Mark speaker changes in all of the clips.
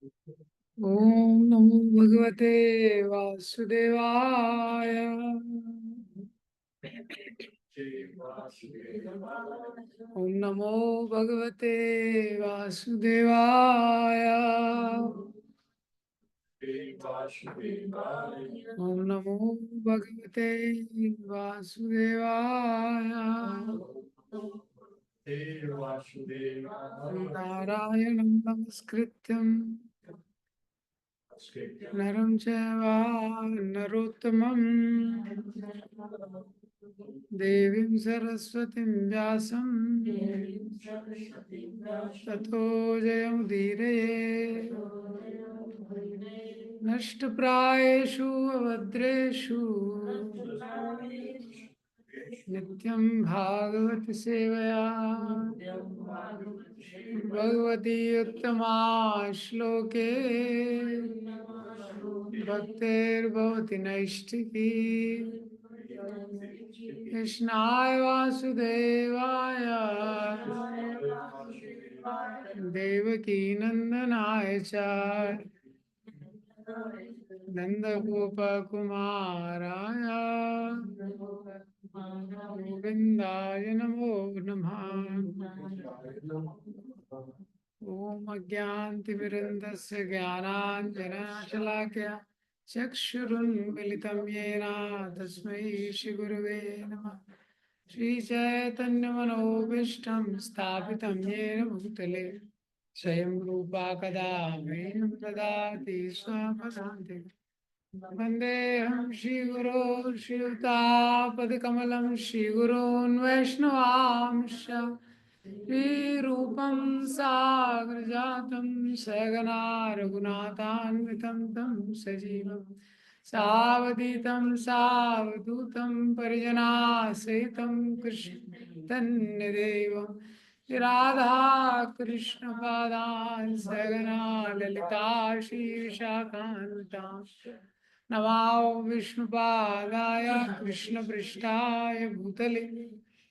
Speaker 1: ओम नमो भगवते वासुदेवाय। ओम नमो भगवते वासुदेवाय। ओम नमो भगवते वासुदेवाय। नारायणं नमस्कृत्यं नरं चैव नरोत्तमं देवीं सरस्वतीं व्यासं ततो जयमुदीरये। नष्टप्रायेषु अभद्रेषु नित्यं भागवत सेवया भगवती उत्तमा श्लोके भक्तिर्भवति नैष्ठिकी। कृष्णाय वासुदेवाय देवकी नंदनाय च नंदगोपकुमाराय गोविन्दाय नमो नमः। ॐ अज्ञानतिमिरन्दस्य ज्ञानाञ्जनशलाकया चक्षुरुन्मिलितं येन तस्मै श्रीगुरवे नमः। श्रीचैतन्यमनोभीष्टं स्थापितं येन भूतले स्वयं रूपा कदा मह्यं ददाति स्वपदान्तिकम्। वन्देऽहं श्रीगुरो श्रीयुतापदकमलं श्रीगुरोन् वैष्णवांश्च श्रीरूपं साग्रजातं सहगना रघुनाथान्वितं तं सजीवं सावधूतं सावधूतं परिजनासहितं कृष्ण तन्यदेवं राधा कृष्ण पादान् सहगना ललिता श्रीविशाखान्वितांश्च नमो विष्णुपादाय कृष्णपृष्ठाय भूतले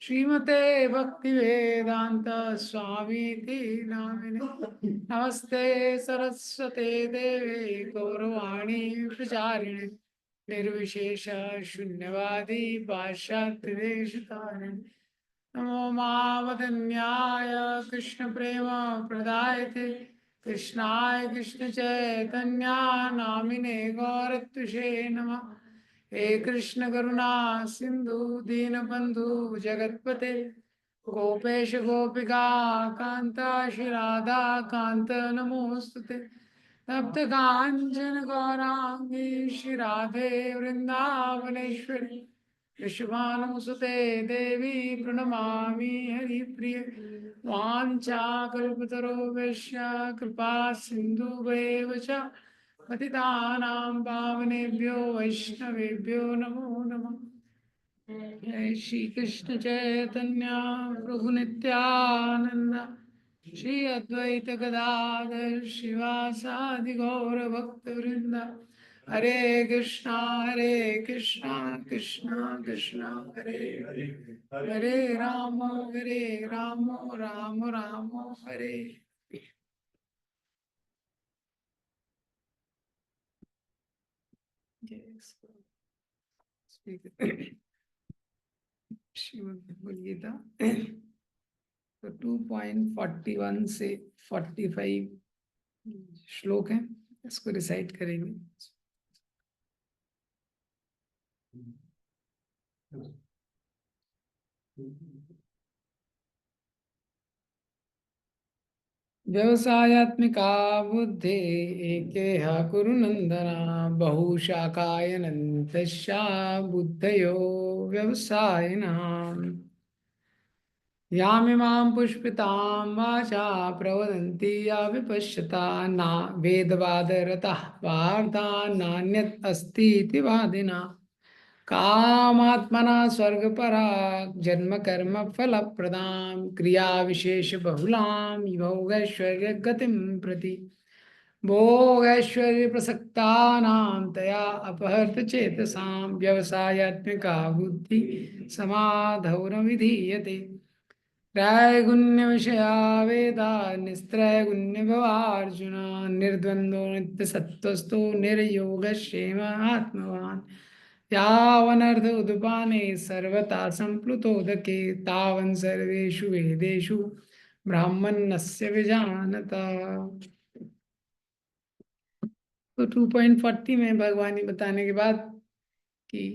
Speaker 1: श्रीमते भक्तिवेदांत स्वामीति नामिने नमस्ते सरस्वते देवे गौरवाणी प्रचारिणे निर्विशेष शून्यवादी पाश्चात्य देशतारिणे नमो मामदन्याय कृष्ण प्रेम प्रदायते कृष्णाय कृष्ण चैतन्या नामिने गौरत्विषे नमः। हे कृष्ण करुणा सिंधु दीनबंधु जगतपते गोपेश गोपिका कांता श्री राधा कांत नमोस्तुते तप्त कांचन गौरांगी श्री राधे वृंदावनेश्वरी विश्वानुसुते देवी प्रणमामि हरिप्रिय वाञ्छाकल्पतरुभ्यश्च कृपा सिन्धुभ्येव च पतितानां पावनेभ्यो वैष्णवेभ्यो नमो नमः। जय श्री कृष्ण चैतन्य प्रभु नित्यानंद श्री अद्वैत गदाधर शिवासादि गौर भक्त वृंद हरे कृष्णा कृष्णा कृष्णा हरे हरे हरे राम राम राम हरे। श्रीमद् भगवद गीता तो 2.41 से 45 श्लोक है, इसको रिसाइट करेंगे। व्यवसायात्मिका बुद्धे एकेह कुरुनन्दना बहुशाखायनन्तस्या बुद्धयो व्यवसायिनाम् यामिमां पुष्पितां वाचा प्रवदन्ति या विपश्यता ना वेदवादरतः पार्था नान्यत् अस्ति इति वादिना कामात्मना स्वर्गपरा जन्म कर्म फलप्रदां क्रिया विशेष बहुलां भोगैश्वर्य गतिं प्रति भोगैश्वर्य प्रसक्तानां तया अपहर्त चेतसां व्यवसायात्मिका बुद्धि समाधौ न विधीयते त्रैगुण्य विषया वेदा निस्त्रैगुण्य भवार्जुन निर्द्वंद्वो नित्य सत्वस्तो निर्योग क्षेम आत्मवान यावनर्थ उदपाने सर्वथा संप्लुतोदके तावन् सर्वेषु वेदेषु ब्राह्मणस्य विजानता। तो 2.40 में भगवान ने बताने के बाद कि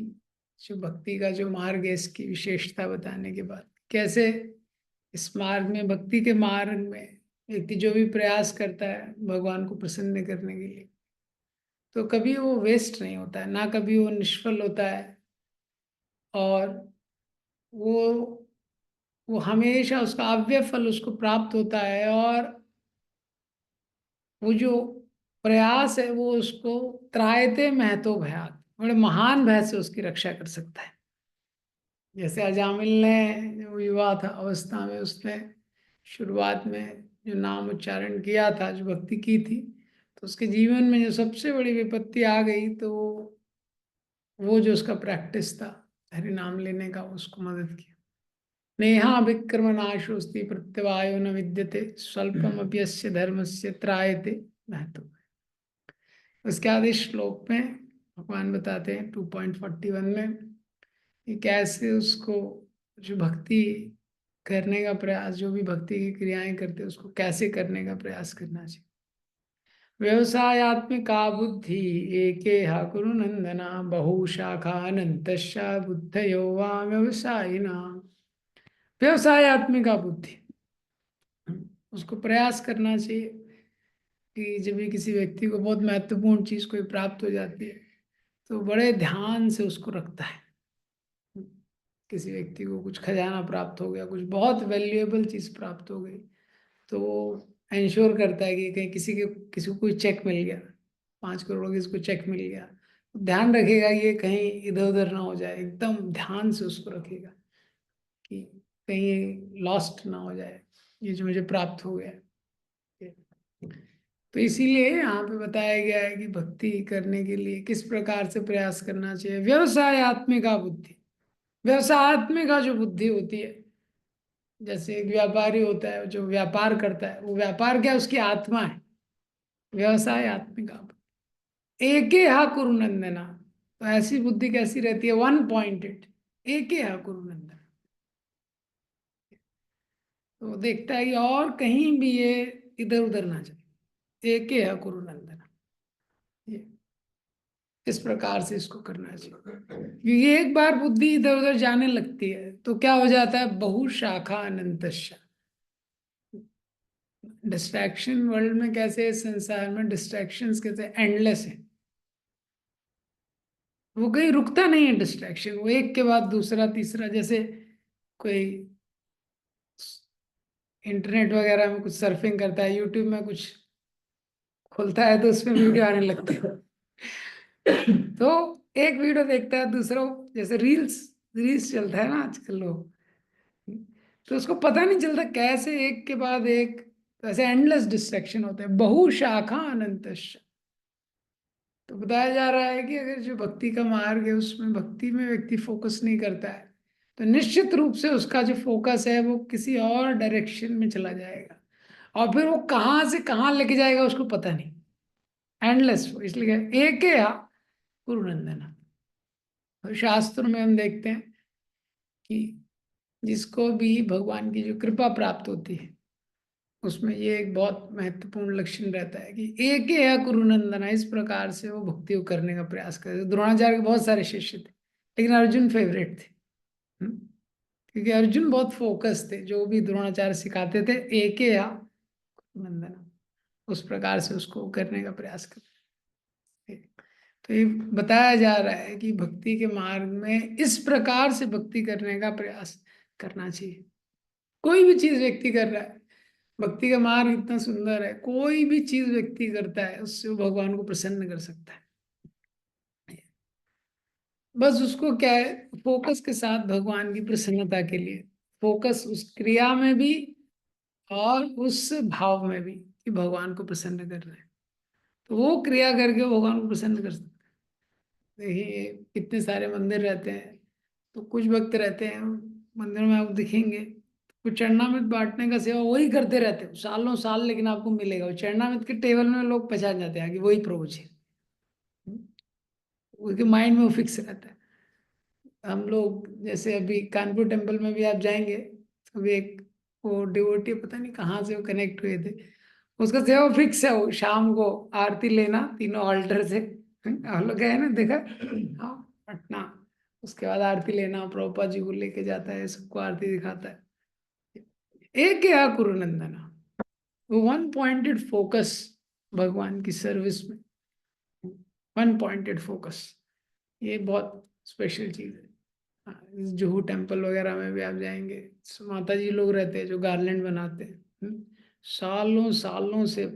Speaker 1: जो भक्ति का जो मार्ग है इसकी विशेषता बताने के बाद कैसे इस मार्ग में, भक्ति के मार्ग में व्यक्ति जो भी प्रयास करता है भगवान को प्रसन्न करने के लिए, तो कभी वो वेस्ट नहीं होता है, ना कभी वो निष्फल होता है। और वो वो हमेशा उसका अव्यय फल उसको प्राप्त होता है। और वो जो प्रयास है वो उसको त्रायते महतो भयात, बड़े महान भय से उसकी रक्षा कर सकता है। जैसे अजामिल ने जो युवा था अवस्था में, उसने शुरुआत में जो नाम उच्चारण किया था, जो भक्ति की थी, तो उसके जीवन में जो सबसे बड़ी विपत्ति आ गई, तो वो जो उसका प्रैक्टिस था हरि नाम लेने का, उसको मदद किया। नेहा विक्रम नाशोस्ति प्रत्यवायो न विद्यते स्वल्पम अप्यस्य धर्मस्य त्रायते महतो। उसके बाद इस श्लोक में भगवान बताते हैं 2.41 में कि कैसे उसको जो भक्ति करने का प्रयास, जो भी भक्ति की क्रियाएं करते हैं उसको कैसे करने का प्रयास करना चाहिए। व्यवसायत्मिका बुद्धि एके हा कुरु नंदना बहुशाखा अनंत बुद्धयो वा व्यवसायिना। व्यवसायत्मिका बुद्धि, उसको प्रयास करना चाहिए कि जब भी किसी व्यक्ति को बहुत महत्वपूर्ण चीज कोई प्राप्त हो जाती है तो बड़े ध्यान से उसको रखता है। किसी व्यक्ति को कुछ खजाना प्राप्त हो गया, कुछ बहुत वैल्यूएबल चीज प्राप्त हो गई, तो वो इंश्योर करता है कि कहीं किसी को कोई चेक मिल गया, 5 करोड़ का इसको चेक मिल गया, तो ध्यान रखेगा ये कहीं इधर उधर ना हो जाए, एकदम ध्यान से उसको रखेगा कि कहीं लॉस्ट ना हो जाए ये जो मुझे प्राप्त हो गया। तो इसीलिए यहाँ पे बताया गया है कि भक्ति करने के लिए किस प्रकार से प्रयास करना चाहिए। व्यवसायत्मिका बुद्धि, व्यवसायत्मिका जो बुद्धि होती है, जैसे एक व्यापारी होता है जो व्यापार करता है, वो व्यापार क्या, उसकी आत्मा है। व्यवसाय आत्मिका एक ही हा कुरु नंदना, तो ऐसी बुद्धि कैसी रहती है, वन पॉइंटेड, एक ही हा कुरु नंदना। तो वो देखता है कि और कहीं भी ये इधर उधर ना जाए, एक ही हा कुरु नंदना। ये इस प्रकार से इसको करना चाहिए, क्योंकि एक बार बुद्धि इधर उधर जाने लगती है तो क्या हो जाता है, बहुशाखा अनंतश्च। डिस्ट्रैक्शन वर्ल्ड में कैसे, इस संसार में डिस्ट्रैक्शंस कैसे एंडलेस है, वो कहीं रुकता नहीं है डिस्ट्रैक्शन, वो एक के बाद दूसरा तीसरा। जैसे कोई इंटरनेट वगैरह में कुछ सर्फिंग करता है, यूट्यूब में कुछ खोलता है तो उसमें वीडियो आने लगते हैं। तो एक वीडियो देखता है, दूसरा, जैसे रील्स रील्स चलता है ना आजकल लोग, तो उसको पता नहीं चलता कैसे एक के बाद एक, तो ऐसे एंडलेस डिस्ट्रैक्शन होते हैं, बहुशाखा अनंत। तो बताया जा रहा है कि अगर जो भक्ति का मार्ग है उसमें भक्ति में व्यक्ति फोकस नहीं करता है तो निश्चित रूप से उसका जो फोकस है वो किसी और डायरेक्शन में चला जाएगा, और फिर वो कहाँ से कहाँ लेके जाएगा उसको पता नहीं, एंडलेस। इसलिए एक है गुरु नंदना। और शास्त्रों में हम देखते हैं कि जिसको भी भगवान की जो कृपा प्राप्त होती है उसमें ये एक बहुत महत्वपूर्ण लक्षण रहता है कि एक ही है गुरु नंदना। इस प्रकार से वो भक्ति को करने का प्रयास करे। द्रोणाचार्य के बहुत सारे शिष्य थे लेकिन अर्जुन फेवरेट थे। हम्म? क्योंकि अर्जुन बहुत फोकस थे, जो भी द्रोणाचार्य सिखाते थे एक ही है नंदना, उस प्रकार से उसको करने का प्रयास करते। तो ये बताया जा रहा है कि भक्ति के मार्ग में इस प्रकार से भक्ति करने का प्रयास करना चाहिए। कोई भी चीज व्यक्ति कर रहा है, भक्ति का मार्ग इतना सुंदर है, कोई भी चीज व्यक्ति करता है उससे वो भगवान को प्रसन्न कर सकता है। बस उसको क्या है, फोकस के साथ भगवान की प्रसन्नता के लिए, फोकस उस क्रिया में भी और उस भाव में भी कि भगवान को प्रसन्न कर रहे हैं, तो वो क्रिया करके भगवान को प्रसन्न कर सकते हैं। देखिए कितने सारे मंदिर रहते हैं, तो कुछ भक्त रहते हैं मंदिर में, आप दिखेंगे वो चरणामृत बांटने का सेवा वही करते रहते हो सालों साल, लेकिन आपको मिलेगा। वो चरणामृत के टेबल में लोग पहचान जाते हैं कि वही प्रभु जी, उनके माइंड में वो फिक्स रहता है। हम लोग जैसे अभी कानपुर टेम्पल में भी आप जाएंगे तो भी एक वो डिवोटी पता नहीं कहाँ से वो कनेक्ट हुए थे, उसका सेवा फिक्स है। वो शाम को आरती लेना तीनों ऑल्टर से, हम लोग गए ना देखा, हाँ पटना, उसके बाद आरती लेना, प्रभुपाद जी को लेके जाता है, सबको आरती दिखाता है। एक या कुरुनंदना, वो वन पॉइंटेड फोकस भगवान की सर्विस में, वन पॉइंटेड फोकस, ये बहुत स्पेशल चीज है। हाँ, जुहू टेम्पल वगैरह में भी आप जाएंगे, माता जी लोग रहते हैं जो गार्लैंड बनाते हैं, सालों सालों से,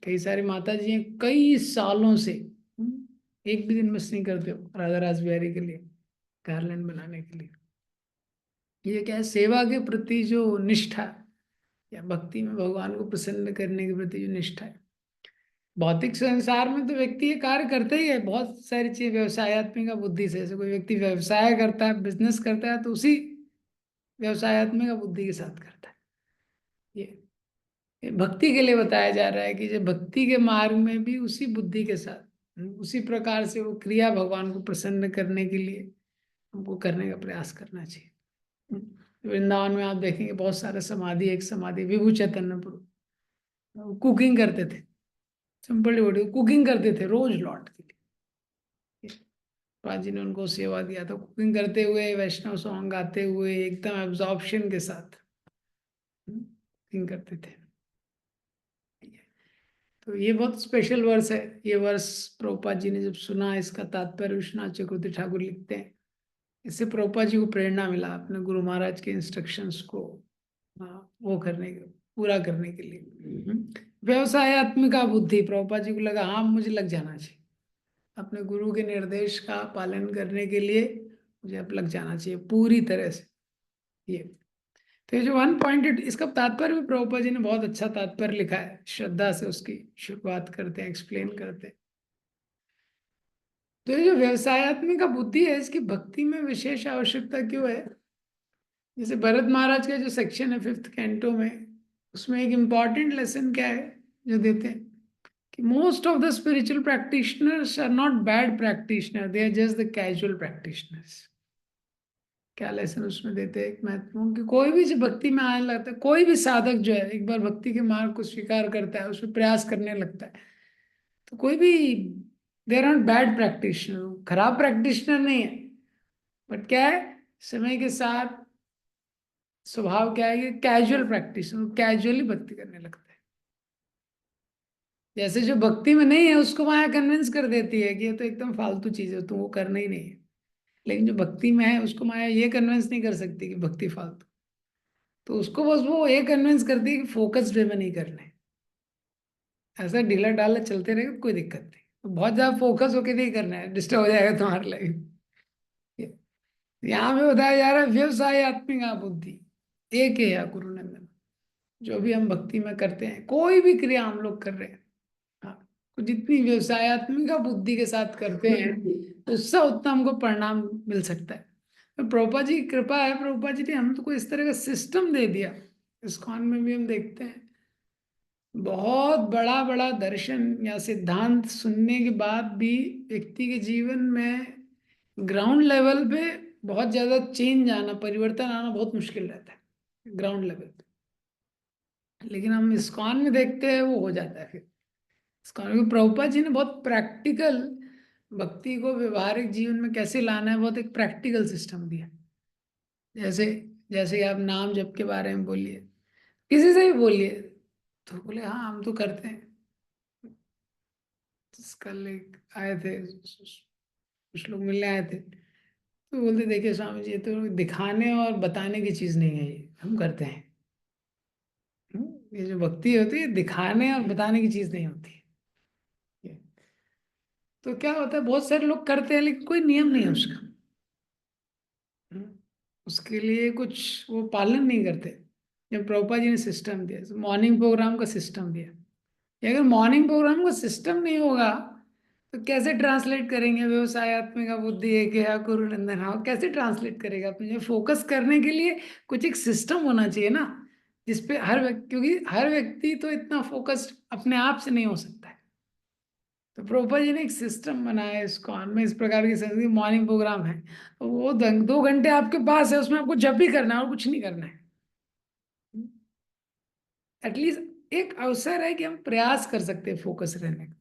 Speaker 1: कई सारी माता जी हैं कई सालों से, एक भी दिन मिस नहीं करते हो राधा रास बिहारी के लिए गार्लैंड बनाने के लिए। ये क्या है, सेवा के प्रति जो निष्ठा या भक्ति में भगवान को प्रसन्न करने के प्रति जो निष्ठा है। भौतिक संसार में तो व्यक्ति ये कार्य करता ही है, बहुत सारी चीज व्यवसायत्मिका बुद्धि से, जैसे कोई व्यक्ति व्यवसाय करता है, बिजनेस करता है, तो उसी व्यवसायत्मिका बुद्धि के साथ करता है। ये भक्ति के लिए बताया जा रहा है कि जो भक्ति के मार्ग में भी उसी बुद्धि के साथ, उसी प्रकार से वो क्रिया भगवान को प्रसन्न करने के लिए हमको करने का प्रयास करना चाहिए। वृंदावन में आप देखेंगे बहुत सारे समाधि, एक समाधि विभू चैतन्य प्रभु कुकिंग करते थे, सिंपल डिवोटी कुकिंग करते थे रोज लौट के लिए। बाजी ने उनको सेवा दिया था, कुकिंग करते हुए वैष्णव सॉन्ग गाते हुए एकदम एब्जॉर्प्शन के साथ कुकिंग करते थे। तो ये बहुत स्पेशल वर्स है। ये वर्स प्रभुपाद जी ने जब सुना, इसका तात्पर्य विश्वनाथ चक्रवर्ती ठाकुर लिखते हैं, इससे प्रभुपाद जी को प्रेरणा मिला अपने गुरु महाराज के इंस्ट्रक्शंस को वो करने के, पूरा करने के लिए। व्यवसायत्मिका बुद्धि, प्रभुपाद जी को लगा हाँ मुझे लग जाना चाहिए अपने गुरु के निर्देश का पालन करने के लिए, मुझे अब लग जाना चाहिए पूरी तरह से। ये तो ये जो वन पॉइंटेड, इसका तात्पर्य भी प्रभुपाद जी ने बहुत अच्छा तात्पर्य लिखा है, श्रद्धा से उसकी शुरुआत करते हैं, एक्सप्लेन करते हैं। तो ये जो व्यवसायत्मिका बुद्धि है, इसकी भक्ति में विशेष आवश्यकता क्यों है? जैसे भरत महाराज का जो सेक्शन है फिफ्थ कैंटो में, उसमें एक इम्पॉर्टेंट लेसन क्या है जो देते हैं कि most of the spiritual practitioners are not bad practitioner, they are just the casual practitioners. क्या लेसन उसमें देते हैं एक महत्वपूर्ण, कि कोई भी जो भक्ति में आने लगता है, कोई भी साधक जो है एक बार भक्ति के मार्ग को स्वीकार करता है, उसमें प्रयास करने लगता है, तो कोई भी, there are not bad practitioner, खराब प्रैक्टिशनर नहीं है, बट क्या है, समय के साथ स्वभाव क्या है कि कैजुअल प्रैक्टिशनर कैजुअली भक्ति करने लगता है। जैसे जो भक्ति में नहीं है उसको माया कन्विंस कर देती है कि ये तो एकदम फालतू चीज है, तो वो करना ही नहीं है। लेकिन जो भक्ति में है उसको माया ये कन्विंस नहीं कर सकती कि भक्ति फालतू, तो उसको बस वो ये कन्विंस करती है कि फोकस वे में नहीं करना है। ऐसा ढीला ढाला चलते रहेगा कोई दिक्कत नहीं, तो बहुत ज्यादा फोकस होके नहीं करना है, डिस्टर्ब हो जाएगा तुम्हारी लाइफ। यहाँ पे बताया जा रहा है व्यवसायत्मिक बुद्धि, एक है या गुरुनंदन, जो भी हम भक्ति में करते हैं, कोई भी क्रिया हम लोग कर रहे हैं, हाँ, तो जितनी व्यवसायत्मिका बुद्धि के साथ करते हैं उससे उतना हमको परिणाम मिल सकता है। तो प्रभुपाद जी की कृपा है, प्रभुपाद जी ने हम तो कोई इस तरह का सिस्टम दे दिया। इस्कॉन में भी हम देखते हैं बहुत बड़ा बड़ा दर्शन या सिद्धांत सुनने के बाद भी व्यक्ति के जीवन में ग्राउंड लेवल पे बहुत ज्यादा चेंज आना, परिवर्तन आना बहुत मुश्किल रहता है ग्राउंड लेवल पे। लेकिन हम इस्कॉन में देखते हैं वो हो जाता है फिर। इस्कॉन में प्रभुपाद जी ने बहुत प्रैक्टिकल भक्ति को व्यवहारिक जीवन में कैसे लाना है, बहुत एक प्रैक्टिकल सिस्टम दिया। जैसे जैसे कि आप नाम जप के बारे में बोलिए, किसी से भी बोलिए, तो बोले हाँ हम तो करते हैं। कल एक आए थे, कुछ लोग मिलने आए थे, तो बोलते देखिए स्वामी जी, ये तो दिखाने और बताने की चीज नहीं है, ये हम करते हैं। ये जो भक्ति होती है दिखाने और बताने की चीज नहीं होती है। तो क्या होता है, बहुत सारे लोग करते हैं लेकिन कोई नियम नहीं है उसका। हम्म, उसके लिए कुछ वो पालन नहीं करते। जब प्रभुपाद जी ने सिस्टम दिया, मॉर्निंग प्रोग्राम का सिस्टम दिया, ये अगर मॉर्निंग प्रोग्राम का सिस्टम नहीं होगा तो कैसे ट्रांसलेट करेंगे व्यवसायत्मिका बुद्धि एक है गुरुनंदन, हाँ कैसे ट्रांसलेट करेगा अपने फोकस करने के लिए? कुछ एक सिस्टम होना चाहिए ना, जिसपे हर व्यक्ति, क्योंकि हर व्यक्ति तो इतना फोकस्ड अपने आप से नहीं हो सकता है। तो प्रभुपाद जी ने एक सिस्टम बनाया है इस्कॉन में, इस प्रकार की संस्कृति मॉर्निंग प्रोग्राम है, तो वो 2 घंटे आपके पास है, उसमें आपको जब भी करना है और कुछ नहीं करना है। एटलीस्ट एक अवसर है कि हम प्रयास कर सकते हैं फोकस रहने का।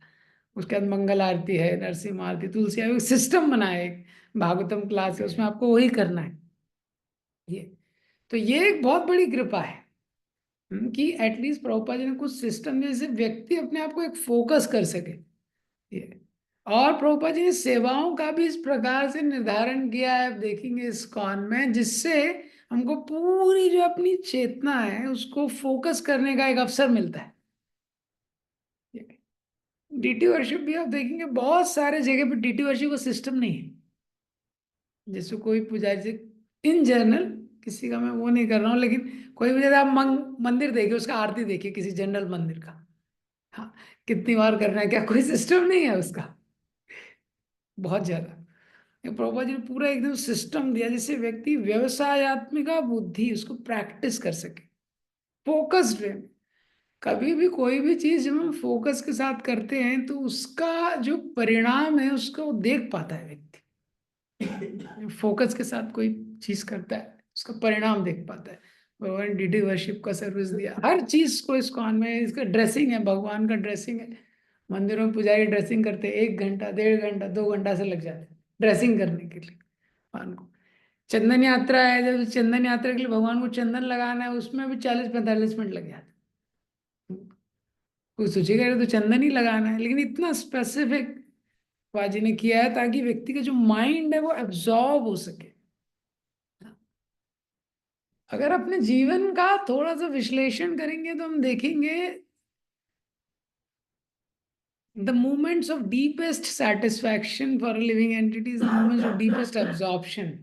Speaker 1: उसके बाद मंगल आरती है, नरसिंह आरती, तुलसी आरती, सिस्टम बना है एक, भागवतम क्लास है, उसमें आपको वही करना है। ये तो ये एक बहुत बड़ी कृपा है, कि एटलीस्ट प्रभुपाद जी ने कुछ सिस्टम जैसे व्यक्ति अपने आप को एक फोकस कर सके। ये और प्रभुपाद जी ने सेवाओं का भी इस प्रकार से निर्धारण किया है, आप देखेंगे इस्कॉन में, जिससे हमको पूरी जो अपनी चेतना है उसको फोकस करने का एक अवसर मिलता है। डीटी वर्शिप भी आप देखेंगे बहुत सारे जगह पे डीटी वर्शिप का सिस्टम नहीं है। जैसे कोई पुजारी से इन जनरल, किसी का मैं वो नहीं कर रहा हूँ, लेकिन कोई भी जैसे आप मंदिर देखिए, उसका आरती देखिए किसी जनरल मंदिर का, हाँ कितनी बार करना है, क्या कोई सिस्टम नहीं है उसका? बहुत ज्यादा। ये प्रभुपाद जी ने पूरा एकदम सिस्टम दिया, जिससे व्यक्ति व्यवसायत्मिका बुद्धि उसको प्रैक्टिस कर सके फोकस्ड वे में। कभी भी कोई भी चीज जब हम फोकस के साथ करते हैं तो उसका जो परिणाम है उसको वो देख पाता है व्यक्ति। फोकस के साथ कोई चीज करता है उसका परिणाम देख पाता है। भगवान डीडी वर्शिप का सर्विस दिया, हर चीज को इसको में, इसका ड्रेसिंग है, भगवान का ड्रेसिंग है। मंदिरों में पुजारी ड्रेसिंग करते हैं, 1 घंटा 1.5 घंटा 2 घंटा से लग जाते हैं ड्रेसिंग करने के लिए भगवान को। चंदन यात्रा है, जब चंदन यात्रा के लिए भगवान को चंदन लगाना है, उसमें भी 40-45 मिनट लग जाते हैं। कोई सोचेगा ये तो चंदन ही लगाना है, लेकिन इतना स्पेसिफिक बाजी ने किया है ताकि व्यक्ति का जो माइंड है वो एब्जॉर्ब हो सके। अगर अपने जीवन का थोड़ा सा विश्लेषण करेंगे तो हम देखेंगे the moments of deepest satisfaction for living entities, the moments of deepest absorption.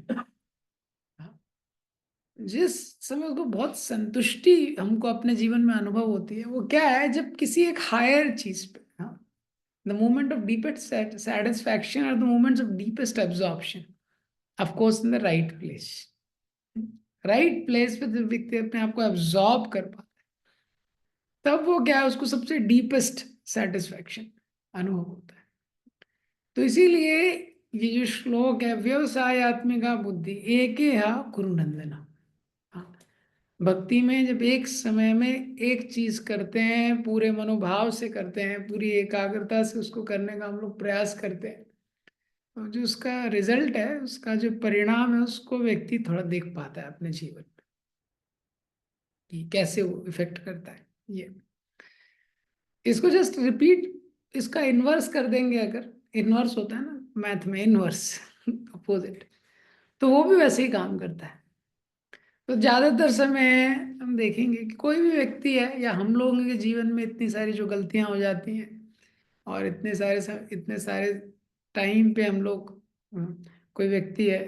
Speaker 1: जिस समय उसको बहुत संतुष्टि हमको अपने जीवन में अनुभव होती है, वो क्या है? जब किसी एक हायर चीज पे, the moment of deepest satisfaction are the moments of deepest absorption, of course in the right place। Right place पे जब व्यक्ति अपने आप को एब्जॉर्ब कर पाता है, तब वो क्या है, उसको सबसे डीपेस्ट सेटिस्फैक्शन अनुभव होता है। तो इसीलिए ये जो श्लोक है, व्यवसायत्मिका बुद्धि एक कुरु नंदना। हाँ, भक्ति में जब एक समय में एक चीज करते हैं, पूरे मनोभाव से करते हैं, पूरी एकाग्रता से उसको करने का हम लोग प्रयास करते हैं, तो जो उसका रिजल्ट है, उसका जो परिणाम है, उसको व्यक्ति थोड़ा देख पाता है अपने जीवन में कि कैसे वो इफेक्ट करता है। ये इसको जस्ट रिपीट, इसका इन्वर्स कर देंगे, अगर इन्वर्स होता है ना मैथ में, इन्वर्स अपोजिट, तो वो भी वैसे ही काम करता है। तो ज्यादातर समय हम देखेंगे कि कोई भी व्यक्ति है या हम लोगों के जीवन में इतनी सारी जो गलतियां हो जाती हैं, और इतने सारे टाइम पे हम लोग, कोई व्यक्ति है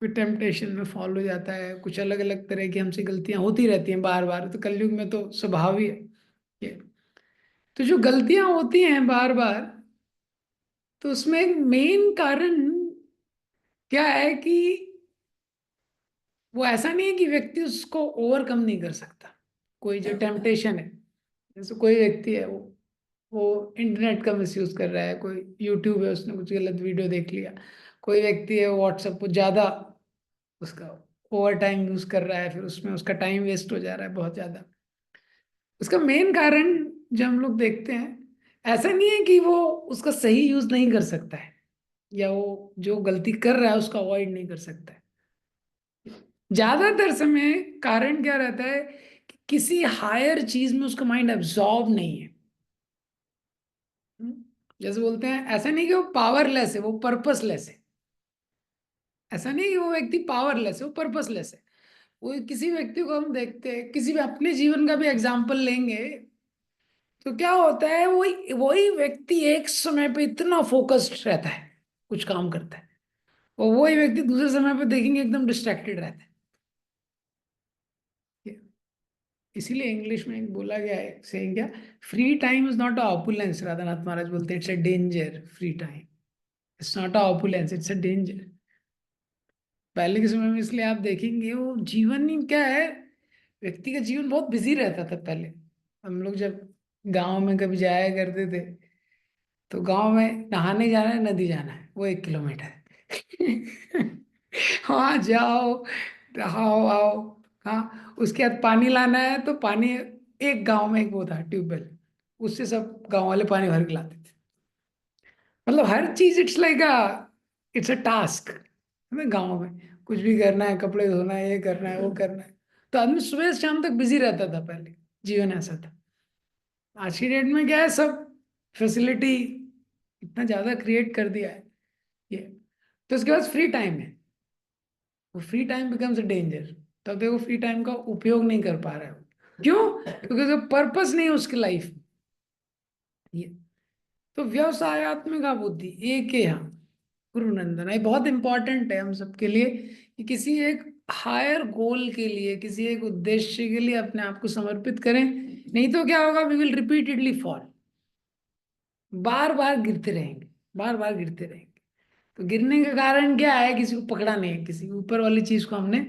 Speaker 1: कोई टेम्पटेशन में फॉलो हो जाता है, कुछ अलग अलग तरह की हमसे गलतियां होती रहती हैं बार बार, तो कलयुग में तो स्वभाव ही है ये। तो जो गलतियां होती हैं बार बार, तो उसमें एक मेन कारण क्या है कि वो ऐसा नहीं है कि व्यक्ति उसको ओवरकम नहीं कर सकता। कोई जो टेम्पटेशन है, जैसे कोई व्यक्ति है वो इंटरनेट का मिसयूज कर रहा है, कोई यूट्यूब है उसने कुछ गलत वीडियो देख लिया, कोई व्यक्ति है व्हाट्सएप को ज़्यादा उसका ओवर टाइम यूज कर रहा है, फिर उसमें उसका टाइम वेस्ट हो जा रहा है बहुत ज़्यादा। उसका मेन कारण जो हम लोग देखते हैं, ऐसा नहीं है कि वो उसका सही यूज नहीं कर सकता है, या वो जो गलती कर रहा है उसको अवॉइड नहीं कर सकता है। ज्यादातर समय कारण क्या रहता है कि किसी हायर चीज में उसका माइंड एब्जॉर्ब नहीं है। हम्म? जैसे बोलते हैं, ऐसा नहीं कि वो पावरलेस है, वो पर्पसलेस है। ऐसा नहीं कि वो व्यक्ति पावरलेस है, वो पर्पसलेस है। वो किसी व्यक्ति को हम देखते हैं, किसी भी अपने जीवन का भी एग्जाम्पल लेंगे, तो क्या होता है, वही वही व्यक्ति एक समय पे इतना फोकस्ड रहता है, कुछ काम करता है, और वही व्यक्ति दूसरे समय पे देखेंगे एकदम डिस्ट्रैक्टेड रहता है। इसीलिए इंग्लिश में एक बोला गया है, सेइंग क्या, free time is not a opulence, Radhanath Maharaj बोलते हैं it's a danger, free time it's not a opulence, it's a danger. पहले के समय में इसलिए आप देखेंगे वो जीवन ही क्या है, व्यक्ति का जीवन बहुत बिजी रहता था पहले। हम लोग जब गांव में कभी जाया करते थे, तो गांव में नहाने जाना है, नदी जाना है, वो 1 किलोमीटर हाँ जाओ, नहाओ आओ। हाँ, उसके बाद पानी लाना है तो पानी, एक गांव में एक वो था ट्यूबवेल, उससे सब गांव वाले पानी भर के लाते थे। मतलब हर चीज it's like it's a task है गाँव में। कुछ भी करना है, कपड़े धोना है, ये करना है, वो करना है। तो आदमी सुबह से शाम तक बिजी रहता था पहले, जीवन ऐसा था। आज की डेट में क्या है, सब फैसिलिटी इतना ज्यादा क्रिएट कर दिया है ये। तो उसके बाद फ्री टाइम है, वो free time becomes a danger. तब देखो फ्री टाइम का उपयोग नहीं कर पा रहा है वो। क्यों? क्योंकि उसका पर्पस नहीं है उसकी लाइफ में ये। तो व्यवसायत्मक बुद्धि एक है यहाँ, गुरु नंदन, ये बहुत इंपॉर्टेंट है हम सबके लिए कि किसी एक हायर गोल के लिए, किसी एक उद्देश्य के लिए अपने आप को समर्पित करें। नहीं तो क्या होगा, वी विल रिपीटेडली फॉल, बार बार गिरते रहेंगे, बार बार गिरते रहेंगे। तो गिरने का कारण क्या है, किसी को पकड़ा नहीं है, किसी ऊपर वाली चीज को हमने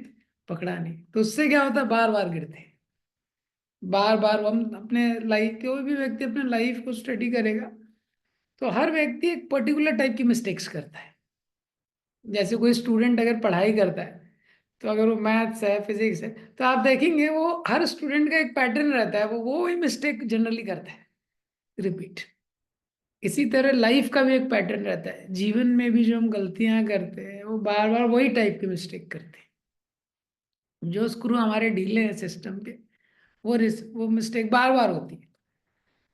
Speaker 1: पकड़ा नहीं, तो उससे क्या होता है, बार बार गिरते हैं। बार बार हम अपने लाइफ, कोई भी व्यक्ति अपने लाइफ को स्टडी करेगा तो हर व्यक्ति एक पर्टिकुलर टाइप की मिस्टेक्स करता है। जैसे कोई स्टूडेंट अगर पढ़ाई करता है, तो अगर वो मैथ्स है, फिजिक्स है, तो आप देखेंगे वो हर स्टूडेंट का एक पैटर्न रहता है, वो ही मिस्टेक जनरली करता है, रिपीट। इसी तरह लाइफ का भी एक पैटर्न रहता है, जीवन में भी जो हम गलतियां करते हैं वो बार बार वही टाइप की मिस्टेक करते हैं। जो स्क्रू हमारे ढीले हैं सिस्टम के, वो मिस्टेक बार बार होती है।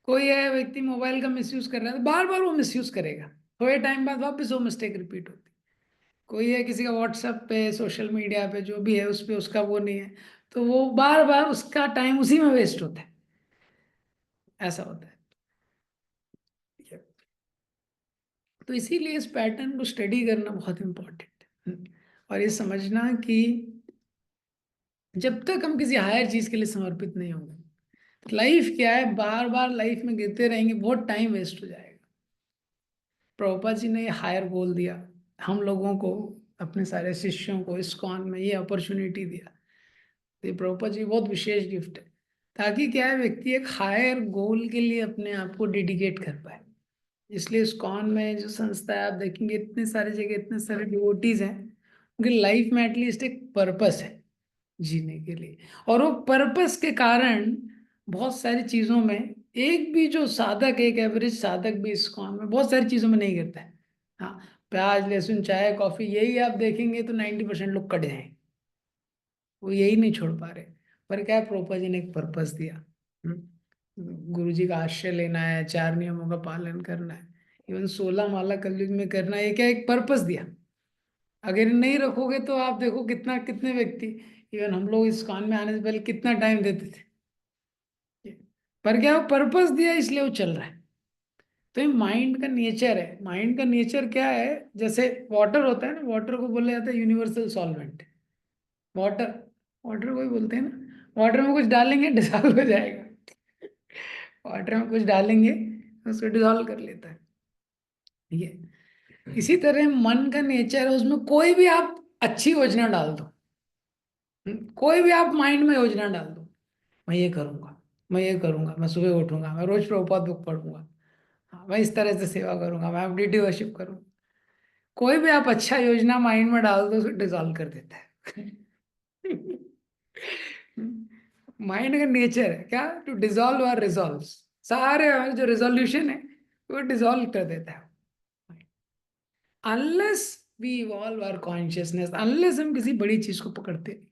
Speaker 1: कोई है व्यक्ति मोबाइल का मिसयूज कर रहा है, तो बार बार वो मिसयूज करेगा, थोड़े टाइम बाद वापस वो मिस्टेक रिपीट होती है। कोई है किसी का व्हाट्सएप पे, सोशल मीडिया पे जो भी है उस पे उसका वो नहीं है, तो वो बार बार उसका टाइम उसी में वेस्ट होता है, ऐसा होता है। तो इसीलिए इस पैटर्न को स्टडी करना बहुत इम्पोर्टेंट है, और ये समझना कि जब तक हम किसी हायर चीज के लिए समर्पित नहीं होंगे, लाइफ क्या है, बार बार लाइफ में गिरते रहेंगे, बहुत टाइम वेस्ट हो जाएगा। प्रभुपाद जी ने हायर गोल दिया हम लोगों को, अपने सारे शिष्यों को इस्कॉन में ये अपॉर्चुनिटी दिया। तो ये प्रभुपाद जी बहुत विशेष गिफ्ट है, ताकि क्या है, व्यक्ति एक हायर गोल के लिए अपने आप को डेडिकेट कर पाए। इसलिए इस्कॉन में जो संस्था है, आप देखेंगे इतने सारे जगह इतने सारे डिवोटीज हैं, उनकी लाइफ में एटलीस्ट एक पर्पस है जीने के लिए। और वो पर्पस के कारण बहुत सारी चीजों में, एक भी जो साधक, एक एवरेज साधक भी इस काम में बहुत सारी चीजों में नहीं गिरता है। हाँ, प्याज लहसुन चाय कॉफी यही आप देखेंगे तो 90% लोग कट जाएंगे, वो यही नहीं छोड़ पा रहे। पर क्या है, प्रोपा जी ने एक पर्पस दिया। गुरु जी का आश्रय लेना है, 4 नियमों का पालन करना है, इवन 16 माला कलयुग में करना है, ये क्या एक पर्पस दिया। अगर नहीं रखोगे तो आप देखो कितना, कितने व्यक्ति, इवन हम लोग इस कान में आने से पहले कितना टाइम देते थे, पर क्या वो पर्पस दिया इसलिए वो चल रहा है। तो ये माइंड का नेचर है। माइंड का नेचर क्या है, जैसे वाटर होता है ना, वाटर को बोला जाता है यूनिवर्सल सॉल्वेंट। वाटर, वाटर को ही बोलते हैं ना, वाटर में कुछ डालेंगे डिसॉल्व हो जाएगा, वाटर में कुछ डालेंगे उसको डिसॉल्व कर लेता है ये। इसी तरह मन का नेचर है, उसमें कोई भी आप अच्छी योजना डाल दो, कोई भी आप माइंड में योजना डाल दो, मैं ये करूंगा, मैं ये करूंगा, मैं सुबह उठूंगा, मैं रोज प्रभुपाद बुक पढ़ूंगा, हाँ, मैं इस तरह से सेवा करूंगा, मैं अपडेटिव वर्शिप करूंगा, कोई भी आप अच्छा योजना माइंड में डाल दो उसको डिसॉल्व कर देता है माइंड का नेचर है क्या, टू डिसॉल्व और रिजॉल्व, सारे हमारे जो रेजोल्यूशन है वो डिसॉल्व कर देता है। Unless we evolve our consciousness, unless हम किसी बड़ी चीज को पकड़ते नहीं।